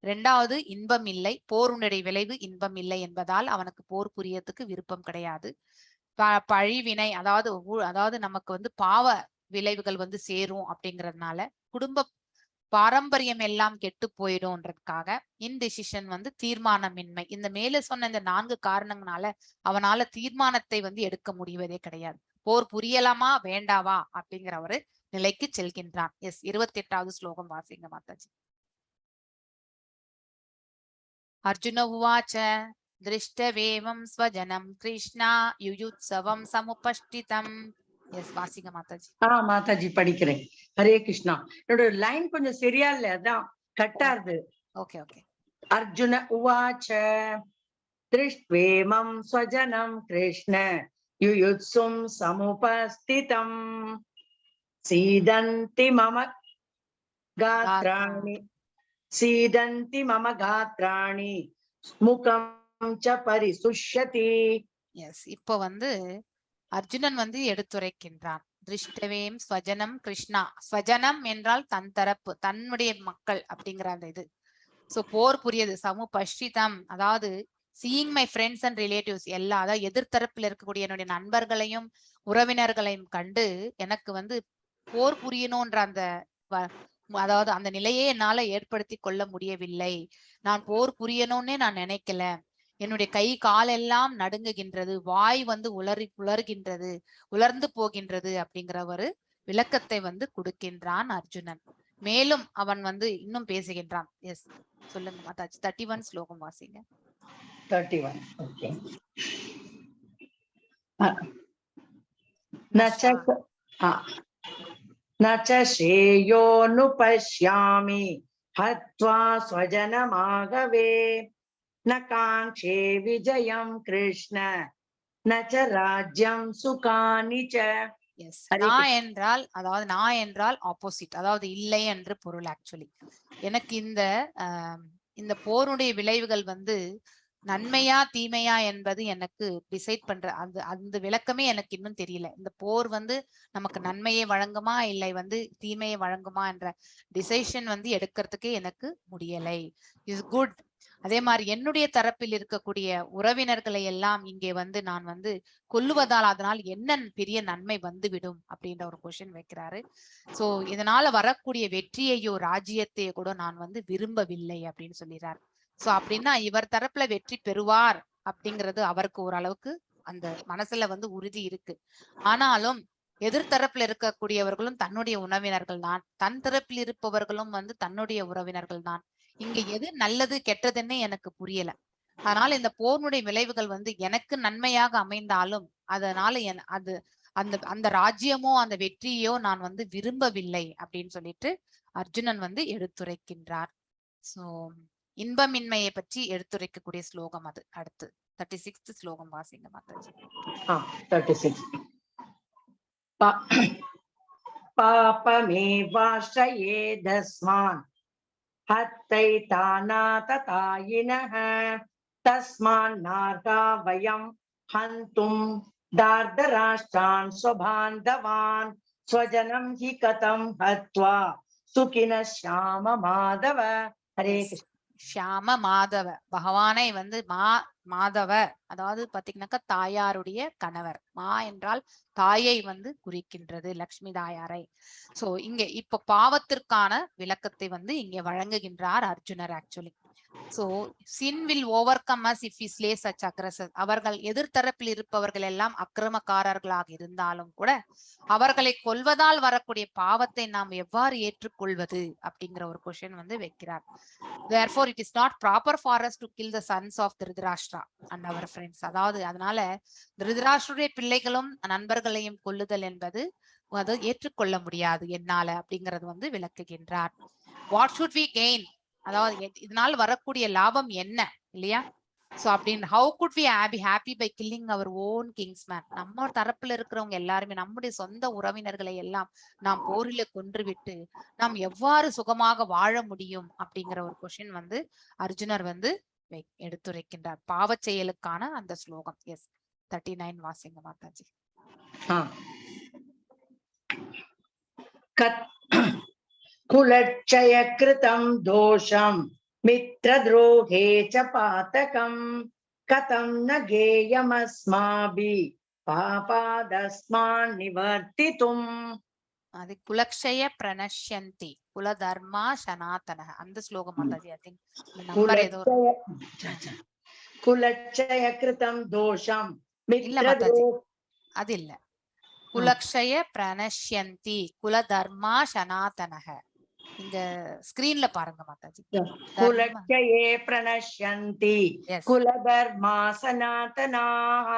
ரெண்டாவது இன்பம் இல்லை, போருடைய விளைவு இன்பம் இல்லை என்பதால் அவனுக்கு போர் புரியறதுக்கு விருப்பம் கிடையாது. பழிவினை, அதாவது நமக்கு வந்து பாவ விளைவுகள் வந்து சேரும் அப்படிங்கறதுனால, குடும்ப பாரம்பரியம் எல்லாம் கெட்டு போயிடும்ன்றதுக்காக, இன்டிசிஷன் வந்து தீர்மானமின்மை. இந்த மேல சொன்ன இந்த 4 காரணங்களால அவனால தீர்மானத்தை வந்து எடுக்க முடிவதே கிடையாது. போர் புரியலாமா வேண்டாவா அப்படிங்கிற ஒரு நிலைக்கு செல்கின்றான். எஸ், 28வது ஸ்லோகம் வாசிங்க மாதாஜி. அர்ஜுன உவாச்ச திருஷ்டவேவம் ஸ்வஜனம் கிருஷ்ணா யுயுத்சவம் சமுபஷ்டிதம். எஸ், வாசிங்க மாதாஜி. மாதாஜி படிக்கிறேன். ஹரே கிருஷ்ணா. என்னோட லைன் கொஞ்சம் சரியா இல்ல, அதான் கட்டாருது. Okay okay. அர்ஜுன உவாச்ச திருஷ்வேமம் ஸ்வஜனம் கிருஷ்ண யுயுத்சும் சமுபஸ்திதம் சீதந்தி மம காத்ராணி சீதந்தி மம காத்ராணி முகம் ச பரிசுஷ்யதி. எஸ், இப்போ வந்து அர்ஜுனன் வந்து எடுத்துரைக்கின்றான். திருஷ்டவேம் ஸ்வஜனம் கிருஷ்ணா. ஸ்வஜனம் என்றால் தன் தரப்பு, தன்னுடைய மக்கள் அப்படிங்கிற அந்த இது. சோ போர் புரியது. சமுபஷ்டிதம், அதாவது seeing my friends and relatives எல்லா, அதாவது எதிர்த்தரப்புல இருக்கக்கூடிய என்னுடைய நண்பர்களையும் உறவினர்களையும் கண்டு எனக்கு வந்து போர் புரியணும்ன்ற அந்த அதாவது அந்த நிலையே என்னால ஏற்படுத்தி கொள்ள முடியவில்லை. நான் போர் புரியணும்னே நான் நினைக்கல. என்னுடைய கை காலெல்லாம் நடுங்குகின்றது, வாய் வந்து உலர்கின்றது, உலர்ந்து போகின்றது அப்படிங்கிற ஒரு விளக்கத்தை வந்து கொடுக்கின்றான் அர்ஜுனன். மேலும் அவன் வந்து இன்னும் பேசுகின்றான். எஸ், சொல்லுங்க மாதாஜி. 31 ஸ்லோகம் வாசிங்க. 31. ஓகே. நச்ச ஸ்ரேயோனுபஷ்யாமி ஹத்வா ஸ்வஜனமாகவே ந காங்க்ஷே விஜயம் கிருஷ்ண நச்ச ராஜ்யம் சுகானி ச. எஸ், நான் என்றால், அதாவது நான் என்றால் ஆப்போசிட், அதாவது இல்லை என்று பொருள். ஆக்சுவலி எனக்கு இந்த போருடைய விளைவுகள் வந்து நன்மையா தீமையா என்பது எனக்கு டிசைட் பண்ற அந்த விளக்கமே எனக்கு இன்னும் தெரியல. இந்த போர் வந்து நமக்கு நன்மையை வழங்குமா இல்லை வந்து தீமையை வழங்குமா என்ற டிசிஷன் வந்து எடுக்கிறதுக்கே எனக்கு முடியலை. Is good. அதே மாதிரி என்னுடைய தரப்பில் இருக்கக்கூடிய உறவினர்களை எல்லாம் இங்கே வந்து நான் வந்து கொல்லுவதால் அதனால் என்ன பெரிய நன்மை வந்துவிடும் அப்படின்ற ஒரு கொஸ்டின் வைக்கிறாரு. சோ இதனால வரக்கூடிய வெற்றியையோ ராஜ்யத்தையோ கூட நான் வந்து விரும்பவில்லை அப்படின்னு சொல்லிடுறாரு. சோ அப்படின்னா இவர் தரப்புல வெற்றி பெறுவார் அப்படிங்கிறது அவருக்கு ஓரளவுக்கு அந்த மனசுல வந்து உறுதி இருக்கு. ஆனாலும் எதிர்த்தரப்புல இருக்கக்கூடியவர்களும் தன்னுடைய உறவினர்கள் தான், தன் தரப்பில் இருப்பவர்களும் வந்து தன்னுடைய உறவினர்கள் தான். இங்க எது நல்லது கெட்டதுன்னு எனக்கு புரியல. அதனால இந்த போருடைய விளைவுகள் வந்து எனக்கு நன்மையாக அமைந்தாலும் அதனால அது அந்த அந்த ராஜ்யமோ அந்த வெற்றியோ நான் வந்து விரும்பவில்லை அப்படின்னு சொல்லிட்டு அர்ஜுனன் வந்து எடுத்துரைக்கின்றார். சோ இன்பமின்மையை பற்றி எடுத்துரைக்கக்கூடிய ஸ்லோகம் அது. அடுத்து 36th ஸ்லோகம் வாசிங்க மாதாஜி. 36. பாபமேவாஸ்ரயேதஸ்மான் ஹத்தை தானாததாயினஹ தஸ்மான் நார்கா வயம் ஹந்தும் தார்தராஷ்டிரான் ஸ்வபாந்தவான் ஸ்வஜனம் ஹி கதம் ஹத்வா சுகின ஷாம மாதவ. ஹரே கிருஷ்ண. ஷியாம மாதவ பகவானை வந்து மாதவ, அதாவது பாத்தீங்கன்னாக்கா தாயாருடைய கணவர். மா என்றால் தாயை வந்து குறிக்கின்றது, லக்ஷ்மி தாயாரை. சோ இங்க இப்ப பாவத்திற்கான விளக்கத்தை வந்து இங்க வழங்குகின்றார் அர்ஜுனர் actually. So sin will overcome us if we slay such aggressor. அவர்கள் எதிர்த்தரப்பில் இருப்பவர்கள் எல்லாம் அக்கிரமக்காரர்களாக இருந்தாலும் கூட அவர்களை கொல்வதால் வரக்கூடிய பாவத்தை நாம் எவ்வாறு ஏற்றுக்கொள்வது அப்படிங்கிற ஒரு கொஸ்டின் வந்து வைக்கிறார். Therefore it is not proper for us to kill the sons of Dhritarashtra and our friends. அதாவது அதனால திருதராஷ்டிரருடைய பிள்ளைகளும் நண்பர்களையும் கொல்லுதல் என்பது அது ஏற்றுக்கொள்ள முடியாது என்னால அப்படிங்கறது வந்து விளக்குகின்றார். What should we gain? அதாவது இதனால் வரக்கூடிய லாபம் என்ன இல்லையா? சோ அப்படின்னு how could we be happy by killing our own kingsman? நம்ம தரப்புல இருக்கிறவங்க எல்லாருமே நம்முடைய சொந்த உறவினர்களை எல்லாம் நாம் போரில கொன்றுவிட்டு நாம் எவ்வாறு சுகமாக வாழ முடியும் அப்படிங்கிற ஒரு கொஸ்டின் வந்து அர்ஜுனர் வந்து எடுத்துரைக்கின்றார். பாவச் செயலுக்கான அந்த ஸ்லோகம். எஸ் 39 வாசிங்க மாதாஜி. குலட்சய கிருதம் தோஷம் மித்ரத்ரோஹே ச பாதகம் கதம் ந கேயமஸ்மாபி பாபாதஸ்மான் நிவர்த்திதும். அது குலக்ஷய பிரணஷ்யந்தி குலதர்மா சனாதன அந்த ஸ்லோகம் மாதாஜி. ஐ திங்க் நம்பர் ஏதோ குலட்சய கிருதம் தோஷம் இல்ல மாதாஜி, அது இல்ல. குலக்ஷய பிரணஷ்யந்தி குலதர்மா சனாதனஹ. இங்க ஸ்கிரீன்ல பாருங்க மாதாஜி. குலக்ஷயே பிரணஷ்யந்தி குலதர்மா சனாதனாஹ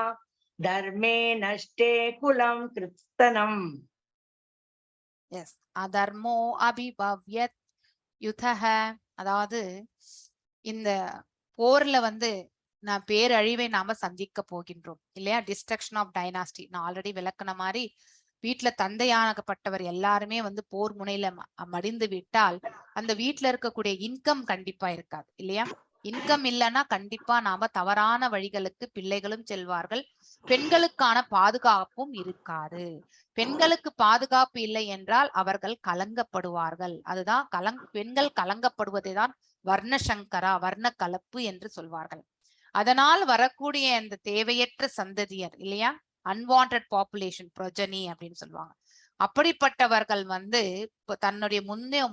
தர்மே நஷ்டே குலம் கிருத்தனம். எஸ் அதர்மோ அபிபவ்யத் யுதஹ. அதாவது இந்த போர்ல வந்து நான் பேரழிவை நாம சந்திக்க போகின்றோம் இல்லையா? Destruction of dynasty. நான் ஆல்ரெடி விளக்குன மாதிரி வீட்டுல தந்தையானப்பட்டவர் எல்லாருமே வந்து போர் முனையில மடிந்து விட்டால் அந்த வீட்டுல இருக்கக்கூடிய இன்கம் கண்டிப்பா இருக்காது இல்லையா? இன்கம் இல்லைன்னா கண்டிப்பா நாம தவறான வழிகளுக்கு பிள்ளைகளும் செல்வார்கள். பெண்களுக்கான பாதுகாப்பும் இருக்காது. பெண்களுக்கு பாதுகாப்பு இல்லை என்றால் அவர்கள் கலங்கப்படுவார்கள். அதுதான் பெண்கள் கலங்கப்படுவதை தான் வர்ணசங்கரா, வர்ண கலப்பு என்று சொல்வார்கள். அதனால் வரக்கூடிய அந்த தேவையற்ற சந்ததியர் இல்லையா, அன்வான்ட் பாப்புலேஷன் ப்ரொஜனி அப்படின்னு சொல்லுவாங்க. அப்படிப்பட்டவர்கள் வந்து தன்னுடைய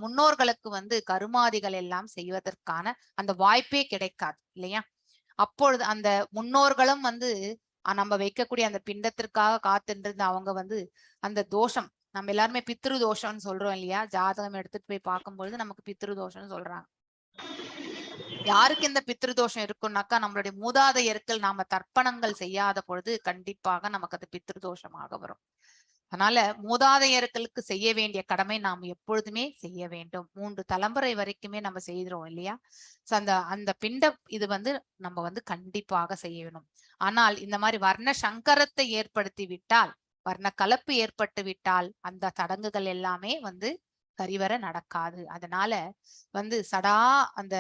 முன்னோர்களுக்கு வந்து கருமாதிகள் எல்லாம் செய்வதற்கான அந்த வாய்ப்பே கிடைக்காது இல்லையா? அப்பொழுது அந்த முன்னோர்களும் வந்து நம்ம வைக்கக்கூடிய அந்த பிண்டத்திற்காக காத்துன்றது அவங்க வந்து அந்த தோஷம், நம்ம எல்லாருமே பித்ரு தோஷம்னு சொல்றோம் இல்லையா? ஜாதகம் எடுத்துட்டு போய் பார்க்கும்பொழுது நமக்கு பித்ரு தோஷம்னு சொல்றாங்க. யாருக்கு இந்த பித்ருதோஷம் இருக்கும்னாக்கா நம்மளுடைய மூதாதையர்கள் நாம தர்ப்பணங்கள் செய்யாத பொழுது கண்டிப்பாக நமக்கு அது பித்ருதோஷமாக வரும். அதனால மூதாதையர்களுக்கு செய்ய வேண்டிய கடமை நாம் எப்பொழுதுமே செய்ய வேண்டும். 3 தலைமுறை வரைக்குமே நம்ம செய்கிறோம் இல்லையா? அந்த பிண்ட இது வந்து நம்ம வந்து கண்டிப்பாக செய்ய வேணும். ஆனால் இந்த மாதிரி வர்ண சங்கரத்தை ஏற்படுத்தி விட்டால், வர்ண கலப்பு ஏற்பட்டு விட்டால் அந்த சடங்குகள் எல்லாமே வந்து சரிவர நடக்காது. அதனால வந்து சடா அந்த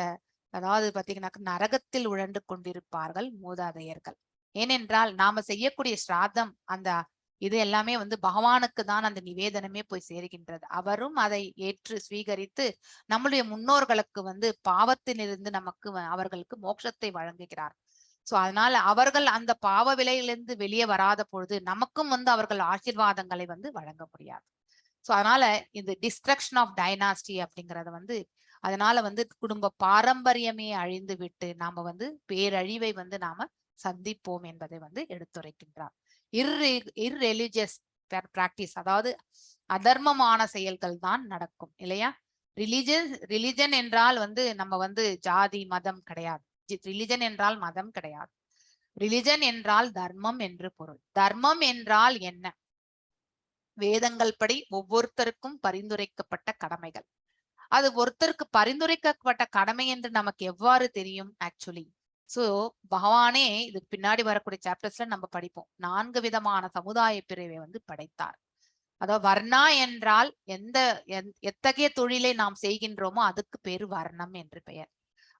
அதாவது பாத்தீங்கன்னாக்க நரகத்தில் உழண்டு கொண்டிருப்பார்கள் மூதாதையர்கள். ஏனென்றால் நாம செய்யக்கூடிய ஸ்ராத்தம் அந்த இது எல்லாமே வந்து பகவானுக்கு தான் அந்த நிவேதனமே போய் சேருகின்றது. அவரும் அதை ஏற்று ஸ்வீகரித்து நம்முடைய முன்னோர்களுக்கு வந்து பாவத்திலிருந்து நமக்கு அவர்களுக்கு மோட்சத்தை வழங்குகிறார். சோ அதனால அவர்கள் அந்த பாவ விலையிலிருந்து வெளியே வராத பொழுது நமக்கும் வந்து அவர்கள் ஆசீர்வாதங்களை வந்து வழங்க முடியாது. சோ அதனால இந்த டிஸ்ட்ரக்ஷன் ஆஃப் டைனாஸ்டி அப்படிங்கறத வந்து அதனால வந்து குடும்ப பாரம்பரியமே அழிந்து விட்டு நாம வந்து பேரழிவை வந்து நாம சந்திப்போம் என்பதை வந்து எடுத்துரைக்கின்றார். இர்ரெலிஜியஸ் பிராக்டிஸ், அதாவது அதர்மமான செயல்கள் தான் நடக்கும் இல்லையா? ரிலிஜன் என்றால் வந்து நம்ம வந்து ஜாதி மதம் கிடையாது. ரிலிஜன் என்றால் மதம் கிடையாது. ரிலிஜன் என்றால் தர்மம் என்று பொருள். தர்மம் என்றால் என்ன? வேதங்கள் படி ஒவ்வொருத்தருக்கும் பரிந்துரைக்கப்பட்ட கடமைகள். அது ஒருத்தருக்கு பரிந்துரைக்கப்பட்ட கடமை என்று நமக்கு எவ்வாறு தெரியும் ஆக்சுவலி? சோ பகவானே இதுக்கு பின்னாடி வரக்கூடிய சாப்டர்ஸ்ல நம்ம படிப்போம். 4 விதமான சமுதாய பிரிவை வந்து படைத்தார். அதாவது வர்ணா என்றால் எத்தகைய தொழிலை நாம் செய்கின்றோமோ அதுக்கு பேரு வர்ணம் என்று பெயர்.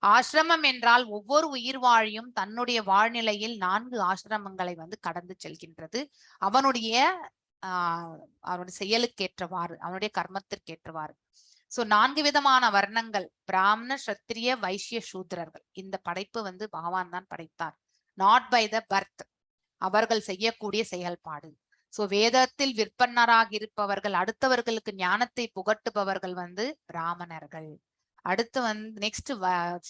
ஆசிரமம் என்றால் ஒவ்வொரு உயிர் வாழியும் தன்னுடைய வாழ்நிலையில் 4 ஆசிரமங்களை வந்து கடந்து செல்கின்றது. அவனுடைய அவனுடைய செயலுக்கேற்றவாறு, அவனுடைய கர்மத்திற்கேற்றவாறு. சோ 4 விதமான வர்ணங்கள், பிராமண, சத்திரிய, வைசிய, சூத்திரர்கள். இந்த படைப்பு வந்து பகவான் தான் படைத்தார். நாட் பை த பர்த், அவர்கள் செய்யக்கூடிய செயல்பாடு. சோ வேதத்தில் விற்பன்னராக இருப்பவர்கள், அடுத்தவர்களுக்கு ஞானத்தை புகட்டுபவர்கள் வந்து பிராமணர்கள். அடுத்து வந்து நெக்ஸ்ட்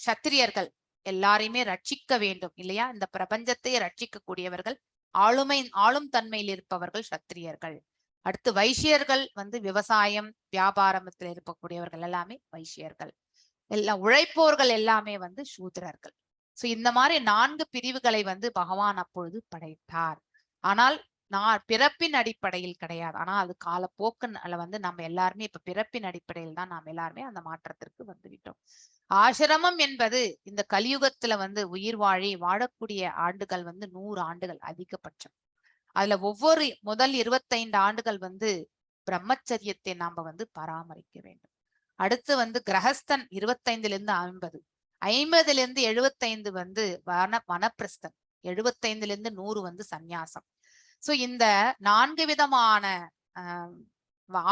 சத்திரியர்கள், எல்லாரையுமே ரட்சிக்க வேண்டும் இல்லையா, இந்த பிரபஞ்சத்தை ரட்சிக்க கூடியவர்கள், ஆளும் தன்மையில் இருப்பவர்கள் சத்திரியர்கள். அடுத்து வைசியர்கள் வந்து விவசாயம் வியாபாரத்தில் இருக்கக்கூடியவர்கள் எல்லாமே வைசியர்கள். எல்லாம் உழைப்போர்கள் எல்லாமே வந்து சூத்திரர்கள். சோ இந்த மாதிரி 4 பிரிவுகளை வந்து பகவான் அப்பொழுது படைத்தார். ஆனால் நான் பிறப்பின் அடிப்படையில் கிடையாது. ஆனா அது காலப்போக்குல வந்து நம்ம எல்லாருமே இப்ப பிறப்பின் அடிப்படையில் தான் நாம் எல்லாருமே அந்த மாற்றத்திற்கு வந்து விட்டோம். ஆசிரமம் என்பது இந்த கலியுகத்துல வந்து உயிர் வாழக்கூடிய ஆண்டுகள் வந்து 100 ஆண்டுகள் அதிகபட்சம். அதுல ஒவ்வொரு முதல் 25 ஆண்டுகள் வந்து பிரம்மச்சரியத்தை நாம வந்து பராமரிக்க வேண்டும். அடுத்து வந்து கிரகஸ்தன் 25லிருந்து 50, 50லிருந்து 75 வந்து வனப்பிரஸ்தன், 75லிருந்து 100 வந்து சந்நியாசம். சோ இந்த 4 விதமான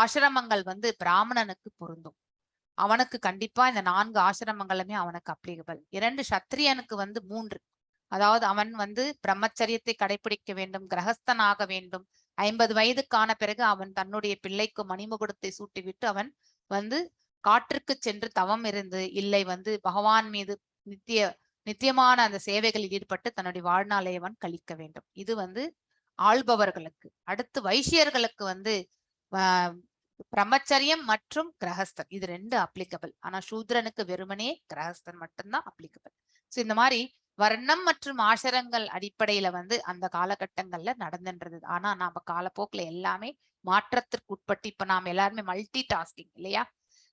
ஆசிரமங்கள் வந்து பிராமணனுக்கு பொருந்தும். அவனுக்கு கண்டிப்பா இந்த 4 ஆசிரமங்களுமே அவனுக்கு அப்ளிகபிள். 2 சத்திரியனுக்கு வந்து 3, அதாவது அவன் வந்து பிரம்மச்சரியத்தை கடைபிடிக்க வேண்டும், கிரகஸ்தனாக வேண்டும். 50 வயதுக்கான பிறகு அவன் தன்னுடைய பிள்ளைக்கு மணிமுகுடத்தை சூட்டிவிட்டு அவன் வந்து காற்றுக்கு சென்று தவம் இருந்து, இல்லை வந்து பகவான் மீது நித்தியமான அந்த சேவைகளில் ஈடுபட்டு தன்னுடைய வாழ்நாளை அவன் கழிக்க வேண்டும். இது வந்து ஆள்பவர்களுக்கு. அடுத்து வைசியர்களுக்கு வந்து பிரம்மச்சரியம் மற்றும் கிரகஸ்தன், இது 2 அப்ளிகபிள். ஆனா சூத்ரனுக்கு வெறுமனே கிரகஸ்தன் மட்டும்தான் அப்ளிகபிள். சோ இந்த மாதிரி வர்ணம் மற்றும் ஆசிரங்கள் அடிப்படையில வந்து அந்த காலகட்டங்கள்ல நடந்துன்றது. ஆனா நாம காலப்போக்குல எல்லாமே மாற்றத்திற்கு உட்பட்டு இப்ப நாம எல்லாருமே மல்டி டாஸ்கிங் இல்லையா.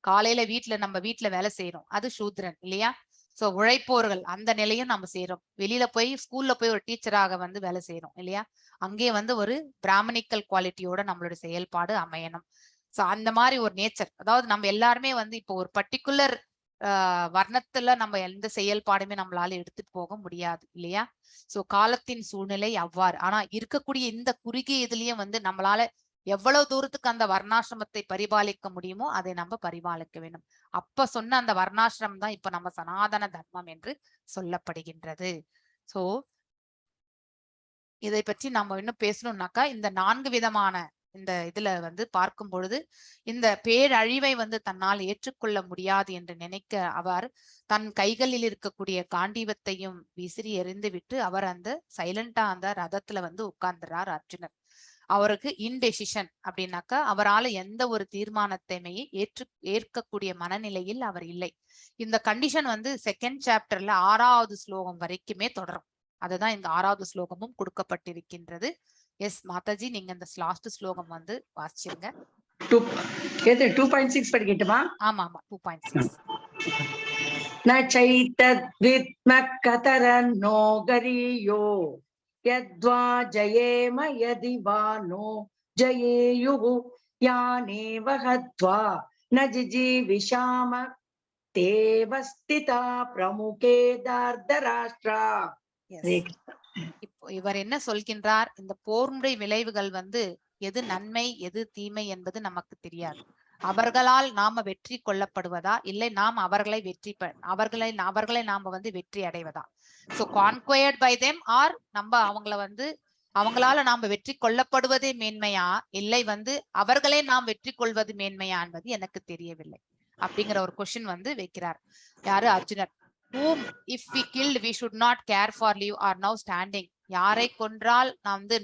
காலையில நம்ம வீட்டுல வேலை செய்யறோம், அது சூத்ரன் இல்லையா. சோ உழைப்போர்கள் அந்த நிலையும் நம்ம செய்யறோம். வெளியில போய் ஸ்கூல்ல போய் ஒரு டீச்சராக வந்து வேலை செய்யறோம் இல்லையா. அங்கே வந்து ஒரு பிராமணிக்கல் குவாலிட்டியோட நம்மளோட செயல்பாடு அமையணும். சோ அந்த மாதிரி ஒரு நேச்சர், அதாவது நம்ம எல்லாருமே வந்து இப்போ ஒரு பர்டிகுலர் வர்ணத்துல நம்ம எந்த செயல்பாடுமே நம்மளால எடுத்துட்டு போக முடியாது இல்லையா. சோ காலத்தின் சூழ்நிலை அவ்வாறு. ஆனா இருக்கக்கூடிய இந்த குறுகிய இதுலயும் வந்து நம்மளால எவ்வளவு தூரத்துக்கு அந்த வர்ணாசிரமத்தை பரிபாலிக்க முடியுமோ அதை நம்ம பரிபாலிக்க வேண்டும். அப்ப சொன்ன அந்த வர்ணாசிரமம் தான் இப்ப நம்ம சனாதன தர்மம் என்று சொல்லப்படுகின்றது. சோ இதை பற்றி நம்ம இன்னும் பேசணும்னாக்கா இந்த 4 விதமான இந்த இதுல வந்து பார்க்கும் பொழுது இந்த பேரழிவை வந்து தன்னால் ஏற்றுக்கொள்ள முடியாது என்று நினைக்க அவர் தன் கைகளில் இருக்கக்கூடிய காண்டீவத்தையும் விசிறி எறிந்து விட்டு அவர் அந்த சைலண்டா அந்த ரதத்துல வந்து உட்கார்ந்துறார் அர்ஜுனர். அவருக்கு இன்டெசிஷன் அப்படின்னாக்கா அவரால் எந்த ஒரு தீர்மானத்தையுமே ஏற்கக்கூடிய மனநிலையில் அவர் இல்லை. இந்த கண்டிஷன் வந்து 2nd சாப்டர்ல 6வது ஸ்லோகம் வரைக்குமே தொடரும். அதுதான் இந்த 6வது ஸ்லோகமும் கொடுக்கப்பட்டிருக்கின்றது. எஸ் மாதாஜி, நீங்க இந்த லாஸ்ட் ஸ்லோகம் வந்து வாசிச்சிருங்க. 2.6 படிக்கட்டுமா? ஆமா ஆமா 2.6. நைதத்வித்மக் கதரன்னோ கரியோ யத்வா ஜயேம யதி வா நோ ஜயேயுஹு யானேவ ஹத்வா ந ஜிஜீவிஷாம தேவஸ்திதா பிரமுகே தார்தராஷ்டிரா. இப்போ இவர் என்ன சொல்கின்றார், இந்த போருடைய விளைவுகள் வந்து எது நன்மை எது தீமை என்பது நமக்கு தெரியாது. அவர்களால் நாம வெற்றி கொள்ளப்படுவதா இல்லை நாம் அவர்களை நாம வந்து வெற்றி அடைவதா. சோ கான்குயர்ட் பை தெம் ஆர் நம்ம அவங்களால நாம வெற்றி கொள்ளப்படுவதே மேன்மையா இல்லை வந்து அவர்களே நாம் வெற்றி கொள்வது மேன்மையா என்பது எனக்கு தெரியவில்லை அப்படிங்கிற ஒரு கொஸ்டின் வந்து வைக்கிறார். யாரு? அர்ஜுனர். whom if we killed we should not care for live are now standing. யாரை கொன்றால்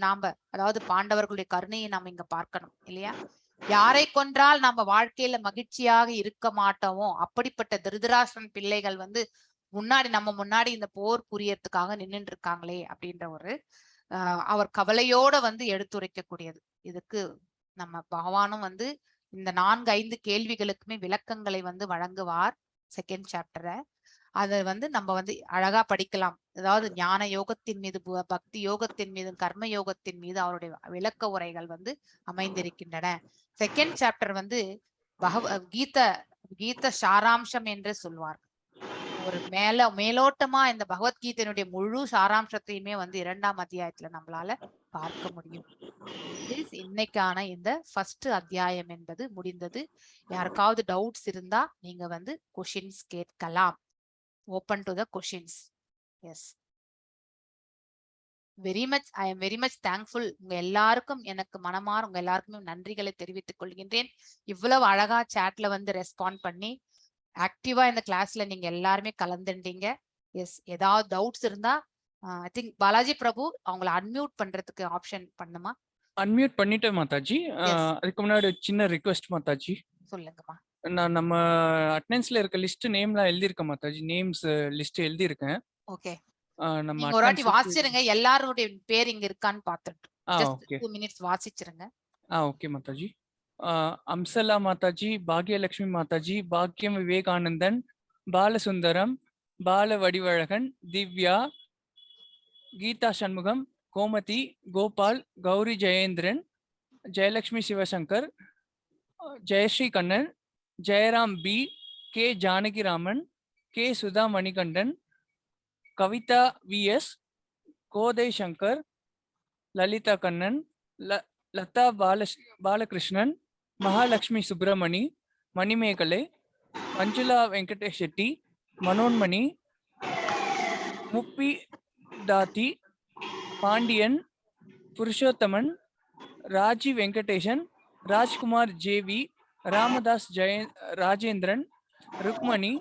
நாம அதாவது பாண்டவர்களுடைய கருணையை நாம் இங்க பார்க்கணும் இல்லையா. யாரை கொன்றால் நம்ம வாழ்க்கையில மகிழ்ச்சியாக இருக்க மாட்டோமோ அப்படிப்பட்ட திருதராஷ்டிரன் பிள்ளைகள் வந்து நம்ம முன்னாடி இந்த போர் புரியறதுக்காக நின்றுட்டு இருக்காங்களே அப்படின்ற ஒரு அவர் கவலையோட வந்து எடுத்துரைக்கக்கூடியது. இதுக்கு நம்ம பகவானும் வந்து இந்த 4-5 கேள்விகளுக்குமே விளக்கங்களை வந்து வழங்குவார் 2nd சாப்டரை. அதை வந்து நம்ம வந்து அழகா படிக்கலாம். அதாவது ஞான யோகத்தின் மீது, பக்தி யோகத்தின் மீது, கர்ம யோகத்தின் மீது அவருடைய விளக்க உரைகள் வந்து அமைந்திருக்கின்றன. செகண்ட் சாப்டர் வந்து கீத சாராம்சம் என்று சொல்வார். ஒரு மேலோட்டமா இந்த பகவத்கீதையினுடைய முழு சாராம்சத்தையுமே வந்து 2ஆம் அத்தியாயத்துல நம்மளால பார்க்க முடியும். இன்னைக்கான இந்த ஃபர்ஸ்ட் அத்தியாயம் என்பது முடிந்தது. யாருக்காவது டவுட்ஸ் இருந்தா நீங்க வந்து கொஷின்ஸ் கேட்கலாம். Open to the questions. Yes, I am very much thankful. உங்க எல்லாருக்கும் எனக்கு மனமாற உங்க எல்லாருக்குமே நன்றிகளை தெரிவித்துக் கொள்கின்றேன். இவ்வளவு அழகா சாட்ல வந்து ரெஸ்பாண்ட் பண்ணி ஆக்டிவா இந்த கிளாஸ்ல நீங்க எல்லாருமே கலந்துட்டீங்க. எஸ், ஏதாவது டவுட்ஸ் இருந்தா ஐ திங்க் பாலாஜி பிரபு அவங்கள அன்மியூட் பண்றதுக்கு ஆப்ஷன் பண்ணுமா? அன்மியூட் பண்ணிட்டேன் மாதாஜி. அதுக்கு முன்னாடி சின்ன ரிக்வெஸ்ட் மாதாஜி. சொல்லுங்கம்மா. நான் நம்ம அட்டெண்டன்ஸ்ல இருக்க லிஸ்ட் நேம்லாம் எழுதியிருக்கேன் மாதாஜி. நேம்ஸ் லிஸ்ட் எழுதியிருக்கேன். ஓகே, நம்ம நீங்க ஒரு வாட்டி வாசிச்சிருங்க. எல்லாருடைய பேர் இங்க இருக்கான்னு பார்த்துட்டு just ஓகே 2 minutes வாசிச்சிருங்க. ஓகே மாதாஜி. அம்சலா மாதாஜி, பாக்யலட்சுமி மாதாஜி, பாக்கியம் Vivekanandan, Balasundaram, Bala Vadivazhagan, Divya, Geetha Shanmugam, Gomathi, Gopal, Gowri Jayendran, Jayalakshmi Sivasankar, Jayashree Kannan, Jayaram B, K Janakiraman, K Sudha Manikandan, Kavitha VS, Kothai Shankar, Lalitha Kannan, Latha Balakrishnan, Mahalakshmi Subramani, Manimekalai, Manjula Venkatesh Chetty, Manonmani, Muppi Thathi, Pandian, Purushothaman, Raji Venkatesan, Rajkumar JV, Ramadas Rajendran, Rukmani,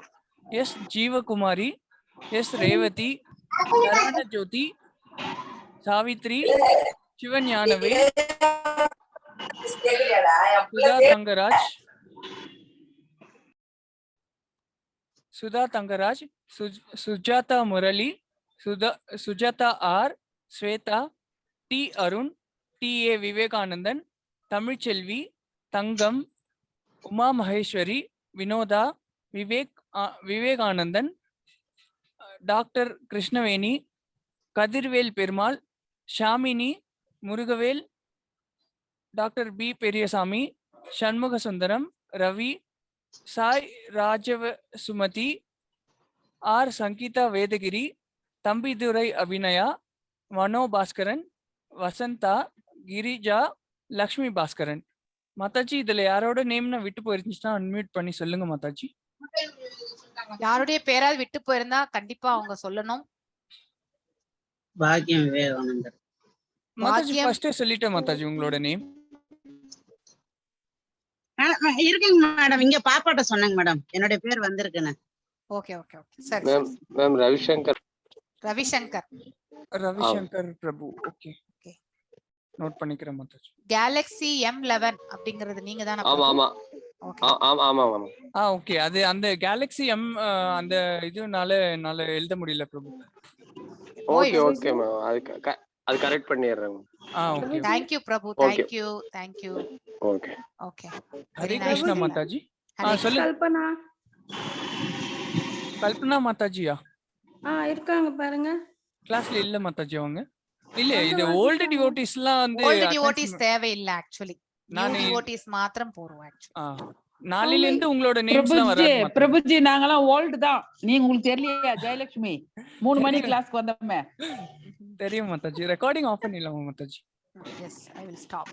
S Jeevakumari, S Revathi, Saravana Jothi, Savitri, சிவஞானவே, Sudha Thangaraj, Sujatha Murali, Sujatha R, Swetha, T Arun, T A Vivekanandan, Tamilselvi, Thangam, Uma Maheswari, Vinodha, Vivekanandan, doctor Krishnaveni, Kathirvel Perumal, Shamini, Murugavel, doctor P Periyasamy, Shanmuga Sundaram, Ravi, Sai Rajava Sumathi, R Sangeetha Vedagiri, Thambidurai Abhinaya, Mano Bhaskaran, Vasantha, Girija, Lakshmi Bhaskaran. Mataji, இதுல யாரோட நேம்னா விட்டு போயிருந்துச்சுன்னா அன்மியூட் பண்ணி சொல்லுங்க மாதாஜி. யாருடைய பேராவது விட்டு போயிருந்தா கண்டிப்பா அவங்க சொல்லணும். பாக்கியம் விவேகானந்தர். மாதாஜி ஃபர்ஸ்டே சொல்லிட்டேன் மாதாஜி உங்களோட நேம். இருக்குங்க மேடம், இங்க பாப்பாட்ட சொன்னேங்க மேடம், என்னோட பேர் வந்திருக்குன்னு. ஓகே ஓகே ஓகே, சரி மேம். ரவிசங்கர் பிரபு. ஓகே ஓகே, நோட் பண்ணிக்கிறேன் மாதாஜி. கேலக்ஸி M11 அப்படிங்கிறது நீங்க தானே? ஆமா ஆமா ஆமா ஆமா. ஓகே, அது அந்த கேலக்ஸி M அந்த இதுனால என்னால எழுத முடியல பிரபு. ஓகே ஓகே மேம், அது கரெக்ட் பண்ணிடுறேன். Okay, thank you Prabhu, thank you. Okay okay, Hare Krishna Mataji. சொல்லுங்க. கல்பனா மாதாஜியா இருக்காங்க பாருங்க. கிளாஸ்ல இல்ல மாதாஜி அவங்க. இல்ல, இது ஓல்ட் டிவோட்டிஸ்லாம் வந்து ஓல்ட் டிவோட்டிஸ் தேவையில்லை ஆக்சுவலி. நியூ டிவோட்டிஸ் மாத்திரம் போறோம் ஆக்சுவலி. நாளையில இருந்து உங்களோட நேம்ஸ்லாம் வராது. பிரபுஜி, நாங்கலாம் ஓல்ட் தான். நீங்க உங்களுக்கு தெரியலையா ஜெயலட்சுமி? 3 மணி கிளாஸ்க்கு வந்தோமே. தெரியும் மாதாஜி. ரெக்கார்டிங் ஆஃப் பண்ணிடலாமா Mataji? Yes, I will stop.